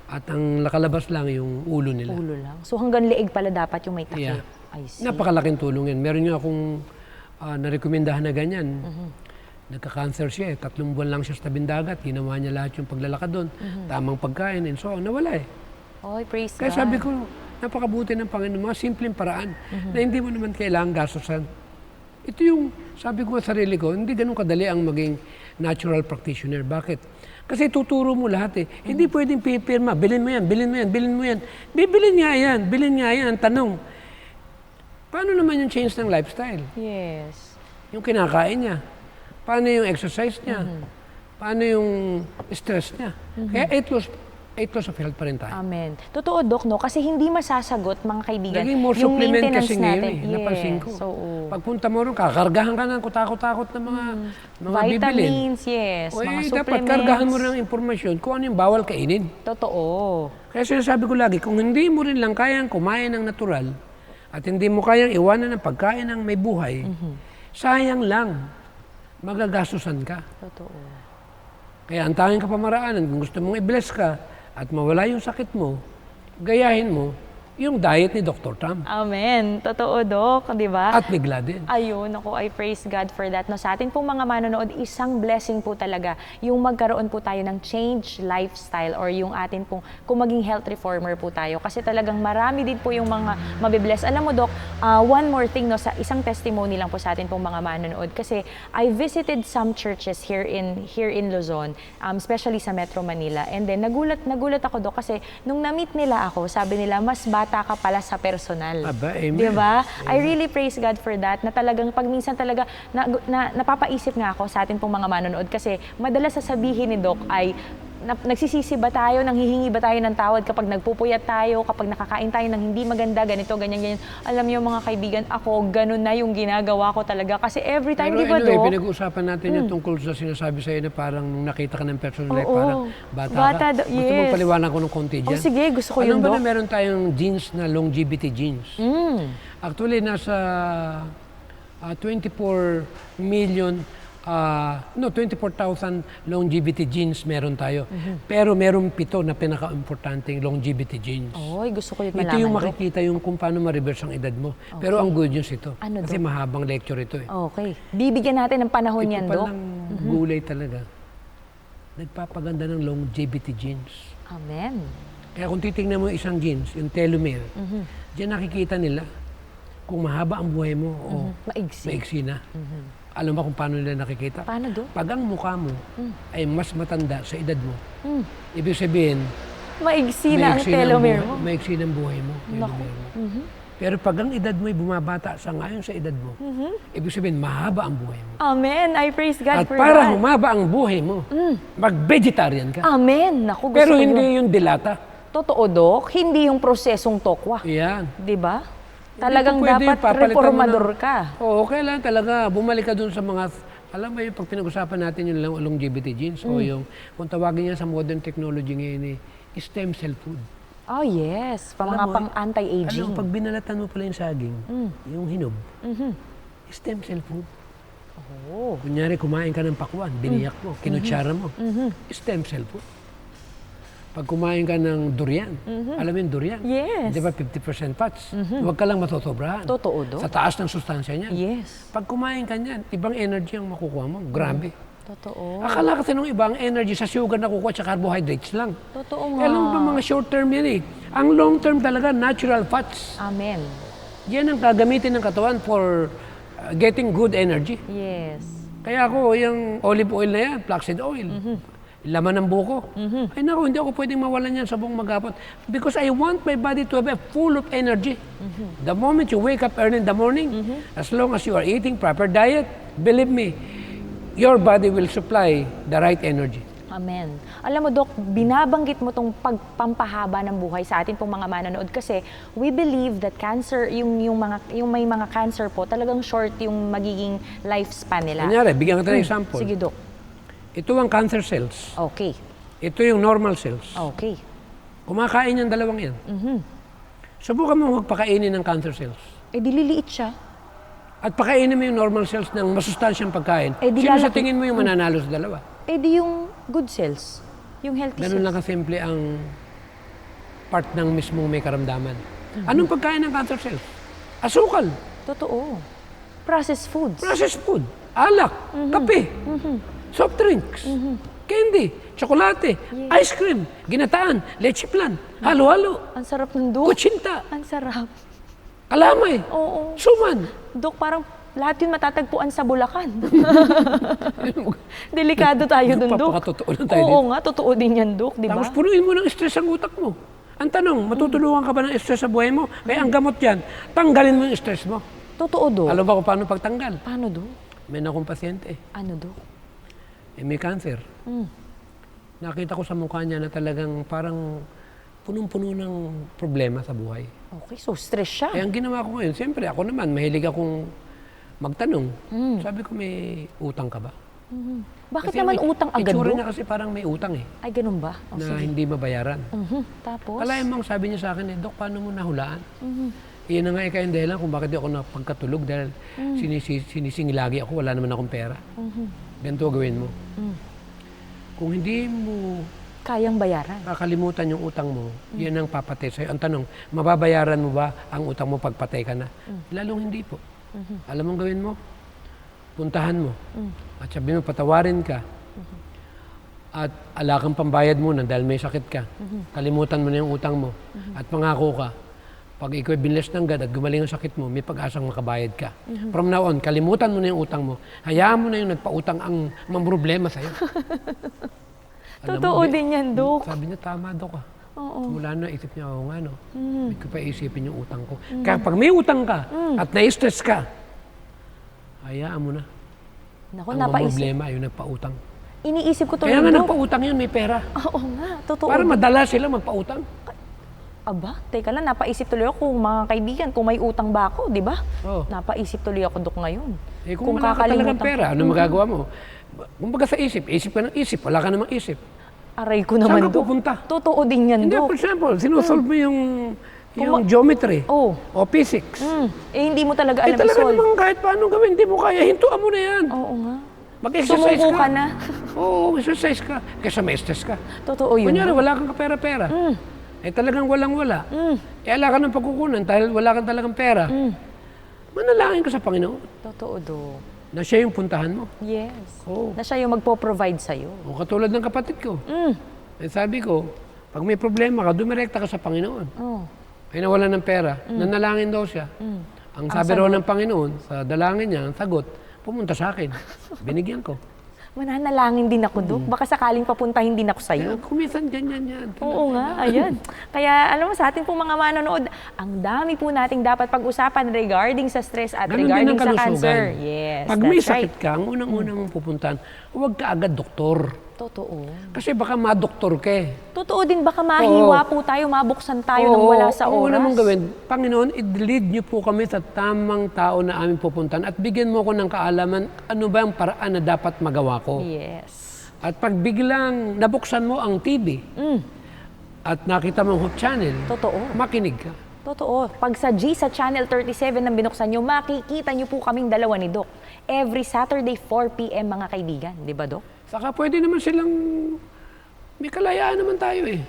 Speaker 2: at ang nakalabas lang yung ulo nila.
Speaker 1: Ulo lang. So, hanggang leeg pala dapat yung may takip?
Speaker 2: Yeah.
Speaker 1: I see.
Speaker 2: Napakalaking tulong yan. Meron nga akong narekomendahan na ganyan. Nagka-cancer siya eh. 3 buwan lang siya sa tabing dagat. Ginawa niya lahat yung paglalakad doon. Tamang pagkain and so on. Nawala eh.
Speaker 1: Oy, praise
Speaker 2: Kaya
Speaker 1: God.
Speaker 2: sabi ko, napakabuti ng Panginoon. Mga simpleng paraan na hindi mo naman kailangan gastusan. Ito yung, sabi ko sa sarili ko, hindi ganun kadali ang maging natural practitioner. Bakit? Kasi tuturo mo lahat eh. Hindi pwedeng pipirma. Bilhin mo yan, bilhin mo yan, bilhin mo yan. Bibilin nga yan, bilhin nga yan. Ang tanong, paano naman yung change ng lifestyle?
Speaker 1: Yes.
Speaker 2: Yung kinakain niya. Paano yung exercise niya? Paano yung stress niya? Kaya 8 laws of health pa rin tayo.
Speaker 1: Amen. Totoo, Dok, no? Kasi hindi masasagot, mga kaibigan,
Speaker 2: Naging more
Speaker 1: yung
Speaker 2: supplement
Speaker 1: maintenance
Speaker 2: kasi ngayon
Speaker 1: natin.
Speaker 2: eh. Napansin ko.
Speaker 1: Oo.
Speaker 2: Pagpunta mo rin, kakargahan ka ng kutakot-takot na mga bibilin.
Speaker 1: Vitamins, yes.
Speaker 2: O
Speaker 1: mga
Speaker 2: eh,
Speaker 1: supplements.
Speaker 2: dapat kargahan mo rin ang impormasyon kung ano yung bawal kainin.
Speaker 1: Totoo.
Speaker 2: Kaya sinasabi ko lagi, kung hindi mo rin lang kayang kumain ng natural at hindi mo kayang iwanan ng pagkain ng may buhay, sayang lang. Magagastusan ka.
Speaker 1: Totoo.
Speaker 2: Kaya ang tanging kapamaraanan, kung gusto mong i-bless ka at mawala yung sakit mo, gayahin mo yung diet ni Dr. Tam.
Speaker 1: Amen. Totoo, Dok, di ba?
Speaker 2: At bigla din.
Speaker 1: Ayun, ako, I praise God for that. No, sa atin pong mga manonood, isang blessing po talaga yung magkaroon po tayo ng change lifestyle or yung atin pong, kung maging health reformer po tayo. Kasi talagang marami din po yung mga mabibless. Alam mo, Dok, one more thing, no, sa isang testimony lang po sa atin pong mga manonood. Kasi I visited some churches here in Luzon, especially sa Metro Manila. And then, nagulat ako, Dok, kasi nung na-meet nila ako, sabi nila, mas bata ka pala sa personal.
Speaker 2: Aba, amen.
Speaker 1: Di ba? I really praise God for that, na talagang pag minsan talaga, napapaisip nga ako sa atin pong mga manonood kasi madalas sasabihin ni Doc ay, nagsisisi ba tayo, nanghihingi ba tayo ng tawad kapag nagpupuyat tayo, kapag nakakain tayo ng hindi maganda, ganito, ganyan. Alam niyo mga kaibigan, ako, ganun na yung ginagawa ko talaga. Kasi every time, di ba,
Speaker 2: anyway,
Speaker 1: Doc?
Speaker 2: pinag-uusapan natin yung tungkol sa sinasabi sa'yo na parang nung nakita ka ng personal life,
Speaker 1: Oo.
Speaker 2: parang bata ka. Gusto
Speaker 1: yes.
Speaker 2: mong paliwanag ko ng konti dyan?
Speaker 1: Oh, sige, gusto ko
Speaker 2: Alam
Speaker 1: yun,
Speaker 2: ba
Speaker 1: Doc.
Speaker 2: na meron tayong genes na longevity genes? Actually, nasa 24 million 24,000 longevity genes meron tayo. Pero meron 7 na pinaka-importanteng longevity genes.
Speaker 1: Oy, gusto ko yun malaman,
Speaker 2: Ito yung
Speaker 1: Doc.
Speaker 2: makikita yung kung paano ma-reverse ang edad mo. Pero ang good news ito.
Speaker 1: Ano,
Speaker 2: Kasi
Speaker 1: Doc?
Speaker 2: mahabang lecture ito eh.
Speaker 1: Okay. Bibigyan natin ng panahon yan,
Speaker 2: Ito
Speaker 1: Doc.
Speaker 2: palang gulay talaga. Nagpapaganda ng longevity genes.
Speaker 1: Amen.
Speaker 2: Kaya kung titingnan mo isang genes, yung telomere, diyan nakikita nila kung mahaba ang buhay mo o
Speaker 1: Maigsi.
Speaker 2: maiksi na. Alam mo kung paano nila nakikita?
Speaker 1: Paano, Doc?
Speaker 2: Pag ang mukha mo ay mas matanda sa edad mo, ibig sabihin,
Speaker 1: Maigsi na ang
Speaker 2: maiksi ng
Speaker 1: telomere
Speaker 2: buhay-
Speaker 1: mo.
Speaker 2: maiksi ng buhay mo. telomere mo. Pero pag ang edad mo ay bumabata sa ngayon sa edad mo, ibig sabihin, mahaba ang buhay mo.
Speaker 1: Amen. I praise God
Speaker 2: At
Speaker 1: for
Speaker 2: para
Speaker 1: that.
Speaker 2: humaba ang buhay mo, mag-vegetarian ka.
Speaker 1: Amen. Naku, gusto
Speaker 2: Pero
Speaker 1: ko
Speaker 2: hindi
Speaker 1: yun.
Speaker 2: yung dilata.
Speaker 1: Totoo, Doc. Hindi yung prosesong tokwa.
Speaker 2: Yan.
Speaker 1: Di ba? Talagang
Speaker 2: Hindi po pwede,
Speaker 1: dapat
Speaker 2: papalitan mo
Speaker 1: reformador
Speaker 2: ng-
Speaker 1: ka.
Speaker 2: Oo, kailangan talaga bumalik ka dun sa mga, alam mo yung pag pinag-usapan natin yung longevity genes o yung, kung tawagin niya sa modern technology ngayon stem cell food.
Speaker 1: Oh, yes. Mga
Speaker 2: Alam mo,
Speaker 1: pang anti-aging.
Speaker 2: Alam mo, pag binalatan mo pala yung saging, yung hinog, stem cell food.
Speaker 1: Oh.
Speaker 2: Kunyari, kumain ka ng pakwan, biniyak mo, kinutsara mo, stem cell food. Pag kumain ka ng durian, alam mo yung durian?
Speaker 1: Yes.
Speaker 2: Di ba 50% fats? Huwag ka lang matosobrahan.
Speaker 1: Totoo, Doc.
Speaker 2: Sa taas ng sustansya niyan.
Speaker 1: Yes.
Speaker 2: Pag kumain ka niyan, ibang energy ang makukuha mo. Grabe.
Speaker 1: Totoo.
Speaker 2: Akala kasi nung ibang energy sa sugar na kukuha at carbohydrates lang.
Speaker 1: Totoo nga.
Speaker 2: Alam mo ba mga short term yan eh. Ang long term talaga, natural fats.
Speaker 1: Amen.
Speaker 2: Yan ang gagamitin ng katawan for getting good energy.
Speaker 1: Yes.
Speaker 2: Kaya ako, yung olive oil na yan, flaxseed oil. laman ng buko. Ay naku, hindi ako pwedeng mawalan yan sa buong maghapon. Because I want my body to have a full of energy. The moment you wake up early in the morning, as long as you are eating proper diet, believe me, your body will supply the right energy.
Speaker 1: Amen. Alam mo, Dok, binabanggit mo tong pagpampahaba ng buhay sa atin pong mga manonood kasi we believe that cancer, yung may mga cancer po, talagang short yung magiging lifespan nila.
Speaker 2: Kunyari, bigyan ka tayo ng example.
Speaker 1: Sige, Dok.
Speaker 2: Ito ang cancer cells.
Speaker 1: Okay.
Speaker 2: Ito yung normal cells.
Speaker 1: Okay.
Speaker 2: Kumakain yung dalawang yan. Subukan mo magpakainin ng cancer cells.
Speaker 1: Eh, dililiit siya.
Speaker 2: At pakainin mo yung normal cells ng masustansyang pagkain.
Speaker 1: Eh, di
Speaker 2: Sino sa
Speaker 1: lalaki-
Speaker 2: tingin mo yung mananalo sa dalawa?
Speaker 1: Eh, di yung good cells. Yung healthy
Speaker 2: Ganun
Speaker 1: cells.
Speaker 2: lang kasimple ang part ng mismong may karamdaman. Anong pagkain ng cancer cells? Asukal,
Speaker 1: Totoo. Processed foods.
Speaker 2: processed food, alak, kape, soft drinks, candy, tsokolate, ice cream, ginataan, leche plan, halo-halo,
Speaker 1: Ang sarap ng Dok.
Speaker 2: kutsinta,
Speaker 1: Ang sarap.
Speaker 2: kalamay,
Speaker 1: Oo.
Speaker 2: suman.
Speaker 1: Dok, parang lahat yun matatagpuan sa Bulacan. Delikado tayo dun, Dok.
Speaker 2: Papakatotoo lang tayo
Speaker 1: Oo
Speaker 2: dito.
Speaker 1: nga, totoo din yan, Dok, di ba?
Speaker 2: Tapos punuin mo ng stress ang utak mo. Ang tanong, matutulungan ka ba ng stress sa buhay mo? Kaya ang gamot yan, tanggalin mo yung stress mo.
Speaker 1: Totoo, Dok.
Speaker 2: Alam ba kung paano pagtanggal?
Speaker 1: Paano, Dok?
Speaker 2: May akong pasyente,
Speaker 1: Ano, Dok?
Speaker 2: may cancer.
Speaker 1: Mm.
Speaker 2: Nakita ko sa mukha niya na talagang parang punong-puno ng problema sa buhay.
Speaker 1: Okay, so stress siya.
Speaker 2: Kaya ang ginawa ko ngayon, siyempre ako naman, mahilig akong magtanong. Sabi ko, may utang ka ba?
Speaker 1: Bakit
Speaker 2: Kasi
Speaker 1: naman
Speaker 2: ang
Speaker 1: utang agad,
Speaker 2: itsura
Speaker 1: Dok?
Speaker 2: niya kasi parang may utang eh,
Speaker 1: Ay, ganun ba? O,
Speaker 2: na
Speaker 1: sige.
Speaker 2: hindi mabayaran.
Speaker 1: Tapos?
Speaker 2: Kalahin mo, sabi niya sa akin, Dok, paano mo nahulaan? Iyan na nga yung dahilan kung bakit di ako napagkatulog dahil sinising lagi ako, wala naman akong pera. Ganito gawin mo. Kung hindi mo
Speaker 1: Kayang bayaran.
Speaker 2: kakalimutan yung utang mo, yan ang papatay sa'yo. Ang tanong, mababayaran mo ba ang utang mo pagpatay ka na? Lalong hindi po. Alam mong gawin mo? Puntahan mo. At sabihin mo, patawarin ka. At ala kang pambayad muna dahil may sakit ka. Kalimutan mo na yung utang mo. At pangako ka, pag ikaw binles ng God at gumaling ang sakit mo, may pag-asang makabayad ka. From now on, kalimutan mo na yung utang mo. Hayaan mo na yung nagpautang ang problema sa'yo. Alam mo,
Speaker 1: Totoo din yan, Dok.
Speaker 2: Sabi niya, tama, Dok.
Speaker 1: Oo.
Speaker 2: Mula na, isip niya, oo nga, no. Hindi ko pa isipin yung utang ko. Kaya pag may utang ka at na-stress ka, hayaan mo na.
Speaker 1: Naku,
Speaker 2: Ang
Speaker 1: napaisip.
Speaker 2: problema yung nagpautang.
Speaker 1: Iniisip ko tuloy,
Speaker 2: Kaya nga
Speaker 1: Dok.
Speaker 2: nagpautang yun, may pera.
Speaker 1: Oo nga, totoo.
Speaker 2: Para madala sila magpautang.
Speaker 1: Aba, teka lang, napaisip tuloy ako kung mga kaibigan, kung may utang ba ako, di ba?
Speaker 2: Oo.
Speaker 1: Napaisip tuloy ako, Dok, ngayon.
Speaker 2: Eh kung wala ka talagang pera, ano magagawa mo? Kumbaga sa isip ka ng isip, wala ka namang isip.
Speaker 1: Aray ko
Speaker 2: Saan
Speaker 1: naman,
Speaker 2: ka
Speaker 1: Dok.
Speaker 2: pupunta?
Speaker 1: Totoo din yan,
Speaker 2: Hindi,
Speaker 1: Dok.
Speaker 2: for example, sinusolve mo yung geometry
Speaker 1: Oh.
Speaker 2: o physics.
Speaker 1: Eh, hindi mo talaga
Speaker 2: Eh
Speaker 1: alam
Speaker 2: talaga
Speaker 1: i-solve.
Speaker 2: namang kahit paano gawin, hindi mo kaya, hintuan mo na yan.
Speaker 1: Oo nga.
Speaker 2: Mag-exercise
Speaker 1: Sumuko ka na.
Speaker 2: Oo, exercise ka. Kaysa may stress ka.
Speaker 1: Totoo yun.
Speaker 2: Kunyari,
Speaker 1: Dok.
Speaker 2: wala kang kapera-pera. Eh talagang walang-wala. Eh ala ka ng pagkukunan dahil wala kang talagang pera. Manalangin ka sa Panginoon
Speaker 1: Totoo, Dok.
Speaker 2: na siya yung puntahan mo.
Speaker 1: Yes.
Speaker 2: Oo.
Speaker 1: Na siya yung magpo-provide sa'yo.
Speaker 2: O katulad ng kapatid ko. Eh sabi ko, pag may problema ka, dumirekta ka sa Panginoon.
Speaker 1: Oh.
Speaker 2: Ay nawalan ng pera, nanalangin daw siya. Ang sabi raw ng Panginoon, sa dalangin niya, ang sagot, pumunta sa akin. Binigyan ko.
Speaker 1: Mananalangin din ako, Dok. Baka sakaling papuntahin din ako sa'yo.
Speaker 2: Kaya kumisan ganyan yan.
Speaker 1: Oo nga, ayan. Kaya alam mo, sa ating pong mga manonood, ang dami po nating dapat pag-usapan regarding sa stress at
Speaker 2: Ganun din
Speaker 1: regarding
Speaker 2: ang
Speaker 1: sa
Speaker 2: kalusugan.
Speaker 1: cancer. Yes,
Speaker 2: Pag may
Speaker 1: that's right.
Speaker 2: sakit ka, ang unang-unang mong pupuntahan, huwag ka agad doktor.
Speaker 1: Totoo.
Speaker 2: Kasi baka madoktor ka eh.
Speaker 1: Totoo din, baka mahiwa po tayo, mabuksan tayo nang wala sa
Speaker 2: ang una
Speaker 1: oras.
Speaker 2: mong gawin, Panginoon, i-lead niyo po kami sa tamang tao na aming pupuntahan at bigyan mo ko ng kaalaman, ano ba ang paraan na dapat magawa ko.
Speaker 1: Yes.
Speaker 2: At pag biglang nabuksan mo ang TV at nakita mo ang Hope Channel,
Speaker 1: Totoo.
Speaker 2: makinig ka.
Speaker 1: Totoo. Pag sa sa Channel 37 nang binuksan nyo, makikita nyo po kaming dalawa ni Doc. Every Saturday, 4 p.m. mga kaibigan. Di ba, Doc?
Speaker 2: Saka pwede naman silang, may kalayaan naman tayo eh.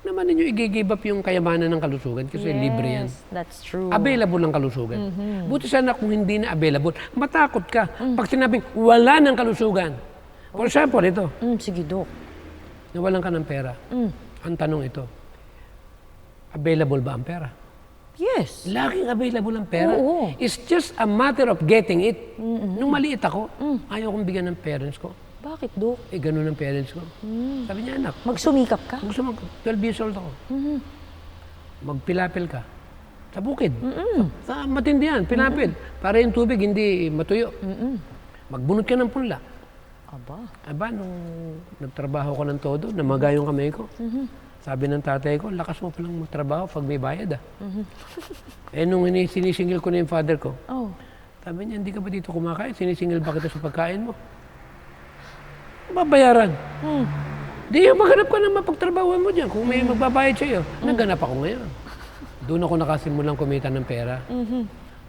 Speaker 2: Naman ninyo i-give up yung kayamanan ng kalusugan kasi libre yan.
Speaker 1: That's true.
Speaker 2: Available ng kalusugan. Buti sana kung hindi na available, matakot ka. Pag sinabing wala ng kalusugan. For example, ito,
Speaker 1: Sige, Doc.
Speaker 2: nawalan ka ng pera. Ang tanong ito, available ba ang pera?
Speaker 1: Yes.
Speaker 2: Laging available ang pera.
Speaker 1: Oo.
Speaker 2: It's just a matter of getting it. Nung maliit ako, ayaw kong bigyan ng parents ko.
Speaker 1: Bakit, Dok?
Speaker 2: Ganun ang parents ko. Sabi niya, anak,
Speaker 1: Magsumikap ka?
Speaker 2: gusto mo, 12 years old ako. Magpilapil ka. Sa bukid. Sa matindi yan, pinapil. Para yung tubig hindi matuyo. Magbunot ka ng punla.
Speaker 1: Aba.
Speaker 2: Nung nagtrabaho ko ng todo, namaga yung kamay ko. Sabi ng tatay ko, lakas mo palang magtrabaho pag may bayad nung sinisingil ko na yung father ko, sabi niya, hindi ka ba dito kumakain? Sinisingil ba kita sa pagkain mo? Babayaran. Di maghanap ka ng mapagtrabahuan mo dyan kung may magbabayad sa'yo. Naghanap ako ngayon. Doon ako nakasimulang kumita ng pera.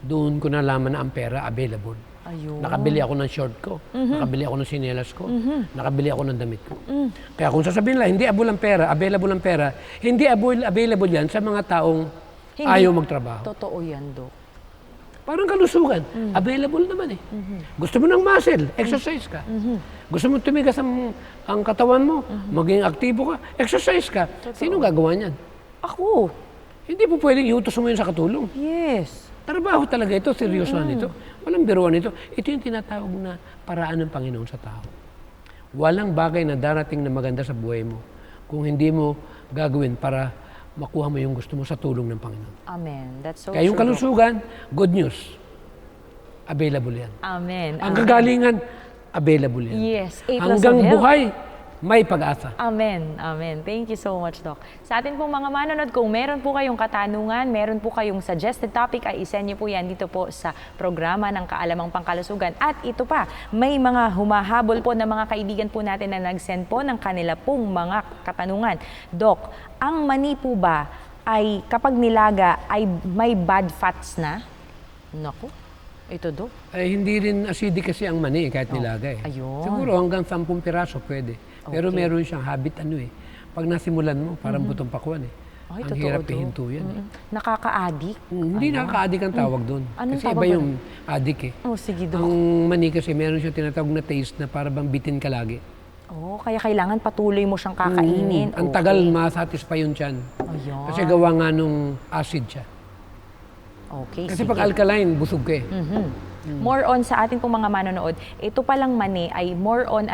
Speaker 2: Doon ko nalaman na ang pera available.
Speaker 1: Ayun.
Speaker 2: Nakabili ako ng short ko, nakabili ako ng sinelas ko, nakabili ako ng damit ko. Kaya kung sasabihin lang, hindi available ang pera, hindi available yan sa mga taong ayaw magtrabaho.
Speaker 1: Totoo yan, Dok.
Speaker 2: Parang kalusugan, available naman eh. Gusto mo ng muscle, exercise ka. Gusto mo tumigas ang katawan mo, maging aktibo ka, exercise ka. Sino gagawa niyan?
Speaker 1: Ako.
Speaker 2: Hindi po pwedeng iutos mo yun sa katulong.
Speaker 1: Yes.
Speaker 2: Trabaho talaga ito, seryosohan ito. Walang biruan ito. Ito yung tinatawag na paraan ng Panginoon sa tao. Walang bagay na darating na maganda sa buhay mo kung hindi mo gagawin para makuha mo yung gusto mo sa tulong ng Panginoon.
Speaker 1: Amen. That's so
Speaker 2: Kaya yung
Speaker 1: true.
Speaker 2: kalusugan, good news. Available yan.
Speaker 1: Amen.
Speaker 2: Ang kagalingan, available yan.
Speaker 1: Yes. A plus
Speaker 2: Hanggang
Speaker 1: of health.
Speaker 2: buhay, may pag-asa.
Speaker 1: Amen. Amen. Thank you so much, Doc. Sa atin pong mga manonood, kung meron po kayong katanungan, meron po kayong suggested topic, ay isend niyo po yan dito po sa programa ng Kaalamang Pangkalusugan. At ito pa, may mga humahabol po na mga kaibigan po natin na nag-send po ng kanila pong mga katanungan. Doc, ang mani po ba ay kapag nilaga ay may bad fats na? Naku, ito, Doc.
Speaker 2: Ay, hindi rin acidic kasi ang mani kahit nilaga eh.
Speaker 1: Ayun.
Speaker 2: Siguro hanggang 10 piraso pwede. Pero meron siyang habit pag nasimulan mo, parang butong pakwan
Speaker 1: Ay,
Speaker 2: ang
Speaker 1: totoo,
Speaker 2: hirap
Speaker 1: Doc.
Speaker 2: ihinto yan.
Speaker 1: Nakaka-addict?
Speaker 2: Hindi nakaka-addict ang tawag doon.
Speaker 1: Anong
Speaker 2: Kasi
Speaker 1: tawag
Speaker 2: iba
Speaker 1: ba
Speaker 2: yung addict eh.
Speaker 1: Oh, sige, Doc.
Speaker 2: Ang mani kasi meron siyang tinatawag na taste na para bang bitin ka lagi.
Speaker 1: Oh, kaya kailangan patuloy mo siyang kakainin.
Speaker 2: Ang tagal masatisfy yung tiyan.
Speaker 1: Ayun.
Speaker 2: Kasi gawa nga nung acid siya.
Speaker 1: Okay,
Speaker 2: Kasi
Speaker 1: sige.
Speaker 2: pag alkaline, busog ka eh.
Speaker 1: More on sa ating pong mga manonood, ito palang mani ay more on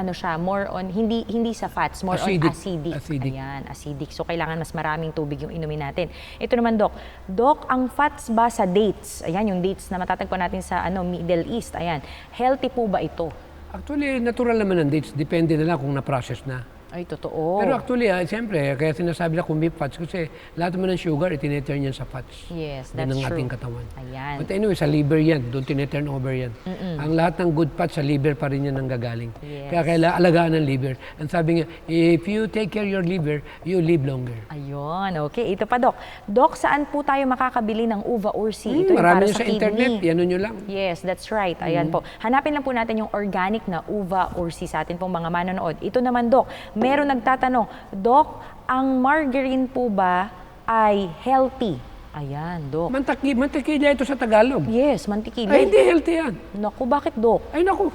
Speaker 1: hindi sa fats, more on acidic. Ayan, acidic. So kailangan mas maraming tubig yung inumin natin. Ito naman, Doc. Doc, ang fats ba sa dates? Ayan, yung dates na matatagpuan natin sa Middle East. Ayan. Healthy po ba ito?
Speaker 2: Actually, natural naman ang dates. Depende na lang kung na-process na.
Speaker 1: Ay, totoo.
Speaker 2: Pero actually, siyempre, kaya sinasabi na kung may fats kasi lahat naman ng sugar, itineturn yan sa fats.
Speaker 1: Yes,
Speaker 2: Yan
Speaker 1: that's
Speaker 2: ang
Speaker 1: true.
Speaker 2: ating katawan.
Speaker 1: Ayan.
Speaker 2: But anyway, sa liver yan, doon tineturn over yan. Ang lahat ng good fats sa liver pa rin yan ang gagaling.
Speaker 1: Yes.
Speaker 2: Kaya kailangan alagaan ng liver. Ang sabi nga, if you take care your liver, you live longer.
Speaker 1: Ayun, okay. Ito pa, Doc. Doc, saan po tayo makakabili ng uva ursi? Ito yung
Speaker 2: Marami
Speaker 1: para
Speaker 2: yan
Speaker 1: sa
Speaker 2: sa internet,
Speaker 1: kidney.
Speaker 2: yan nyo lang.
Speaker 1: Yes, that's right. Ayan po. Hanapin lang po natin yung organic na uva ursi sa atin pong mga manonood. Ito naman, Doc. Meron nagtatanong, Doc, ang margarine po ba ay healthy? Ayan, Doc.
Speaker 2: Mantikilya ito sa Tagalog.
Speaker 1: Yes, mantikilya.
Speaker 2: Ay, hindi healthy yan.
Speaker 1: Naku, bakit, Doc?
Speaker 2: Ay, naku.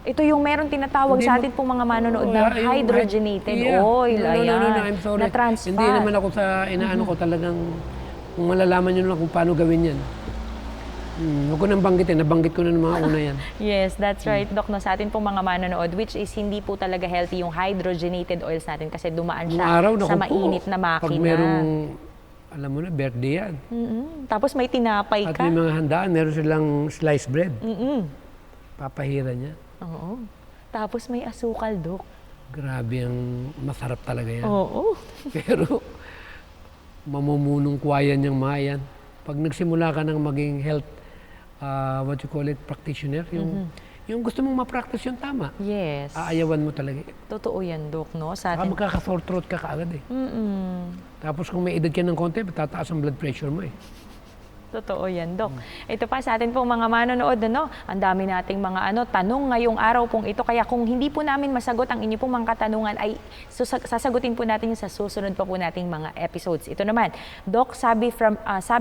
Speaker 1: Ito yung meron tinatawag
Speaker 2: Hindi
Speaker 1: sa
Speaker 2: mo-
Speaker 1: atin pong mga manonood
Speaker 2: Oh,
Speaker 1: ng
Speaker 2: yung
Speaker 1: hydrogenated
Speaker 2: yeah.
Speaker 1: oil.
Speaker 2: No,
Speaker 1: Ayan.
Speaker 2: I'm sorry.
Speaker 1: Na trans fat.
Speaker 2: Hindi naman ako sa inaano ko talagang, kung malalaman nyo lang kung paano gawin yan. Huwag ko nang banggitin, nabanggit ko na ng mga una yan.
Speaker 1: Yes, that's right, Doc. No, sa atin pong mga manonood, which is hindi po talaga healthy yung hydrogenated oils natin kasi dumaan
Speaker 2: Nung
Speaker 1: siya
Speaker 2: araw,
Speaker 1: sa
Speaker 2: naku po,
Speaker 1: mainit na makina.
Speaker 2: pag merong, alam mo na, birthday yan.
Speaker 1: Tapos may tinapay
Speaker 2: At
Speaker 1: ka.
Speaker 2: may mga handaan, meron silang sliced bread. Papahira niya.
Speaker 1: Oo. Tapos may asukal, Doc.
Speaker 2: Grabe ang masarap talaga yan.
Speaker 1: Oo.
Speaker 2: Pero, mamumunong kuwayan yung mga yan. Pag nagsimula ka ng maging health, what you call it, practitioner, yung gusto mong ma-practice yung tama,
Speaker 1: Yes.
Speaker 2: aayawan mo talaga.
Speaker 1: Totoo yan, Doc, no? Sa
Speaker 2: Baka
Speaker 1: atin.
Speaker 2: magkaka-sore throat ka kaagad eh. Tapos kung may edad ka ng konti, tataas ang blood pressure mo eh.
Speaker 1: Totoo yan, Doc. Ito pa sa atin pong mga manonood, ang dami nating mga tanong ngayong araw pong ito. Kaya kung hindi po namin masagot ang inyo pong mga katanungan, ay sasagutin po natin yung sa susunod pa po nating mga episodes. Ito naman, Doc, sabi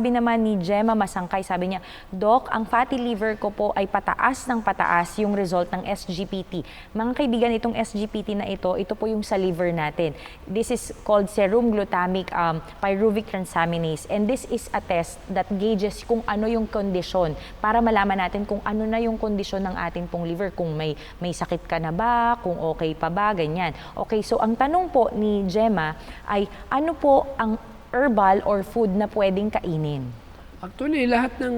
Speaker 1: naman ni Gemma Masangkay, sabi niya, Doc, ang fatty liver ko po ay pataas ng pataas yung result ng SGPT. Mga kaibigan, itong SGPT na ito po yung sa liver natin. This is called serum glutamic pyruvic transaminase, and this is a test that gave stages kung ano yung kondisyon para malaman natin kung ano na yung kondisyon ng ating pong liver, kung may sakit ka na ba, kung okay pa ba, ganyan. Okay, so ang tanong po ni Gemma ay ano po ang herbal or food na pwedeng kainin?
Speaker 2: Actually, lahat ng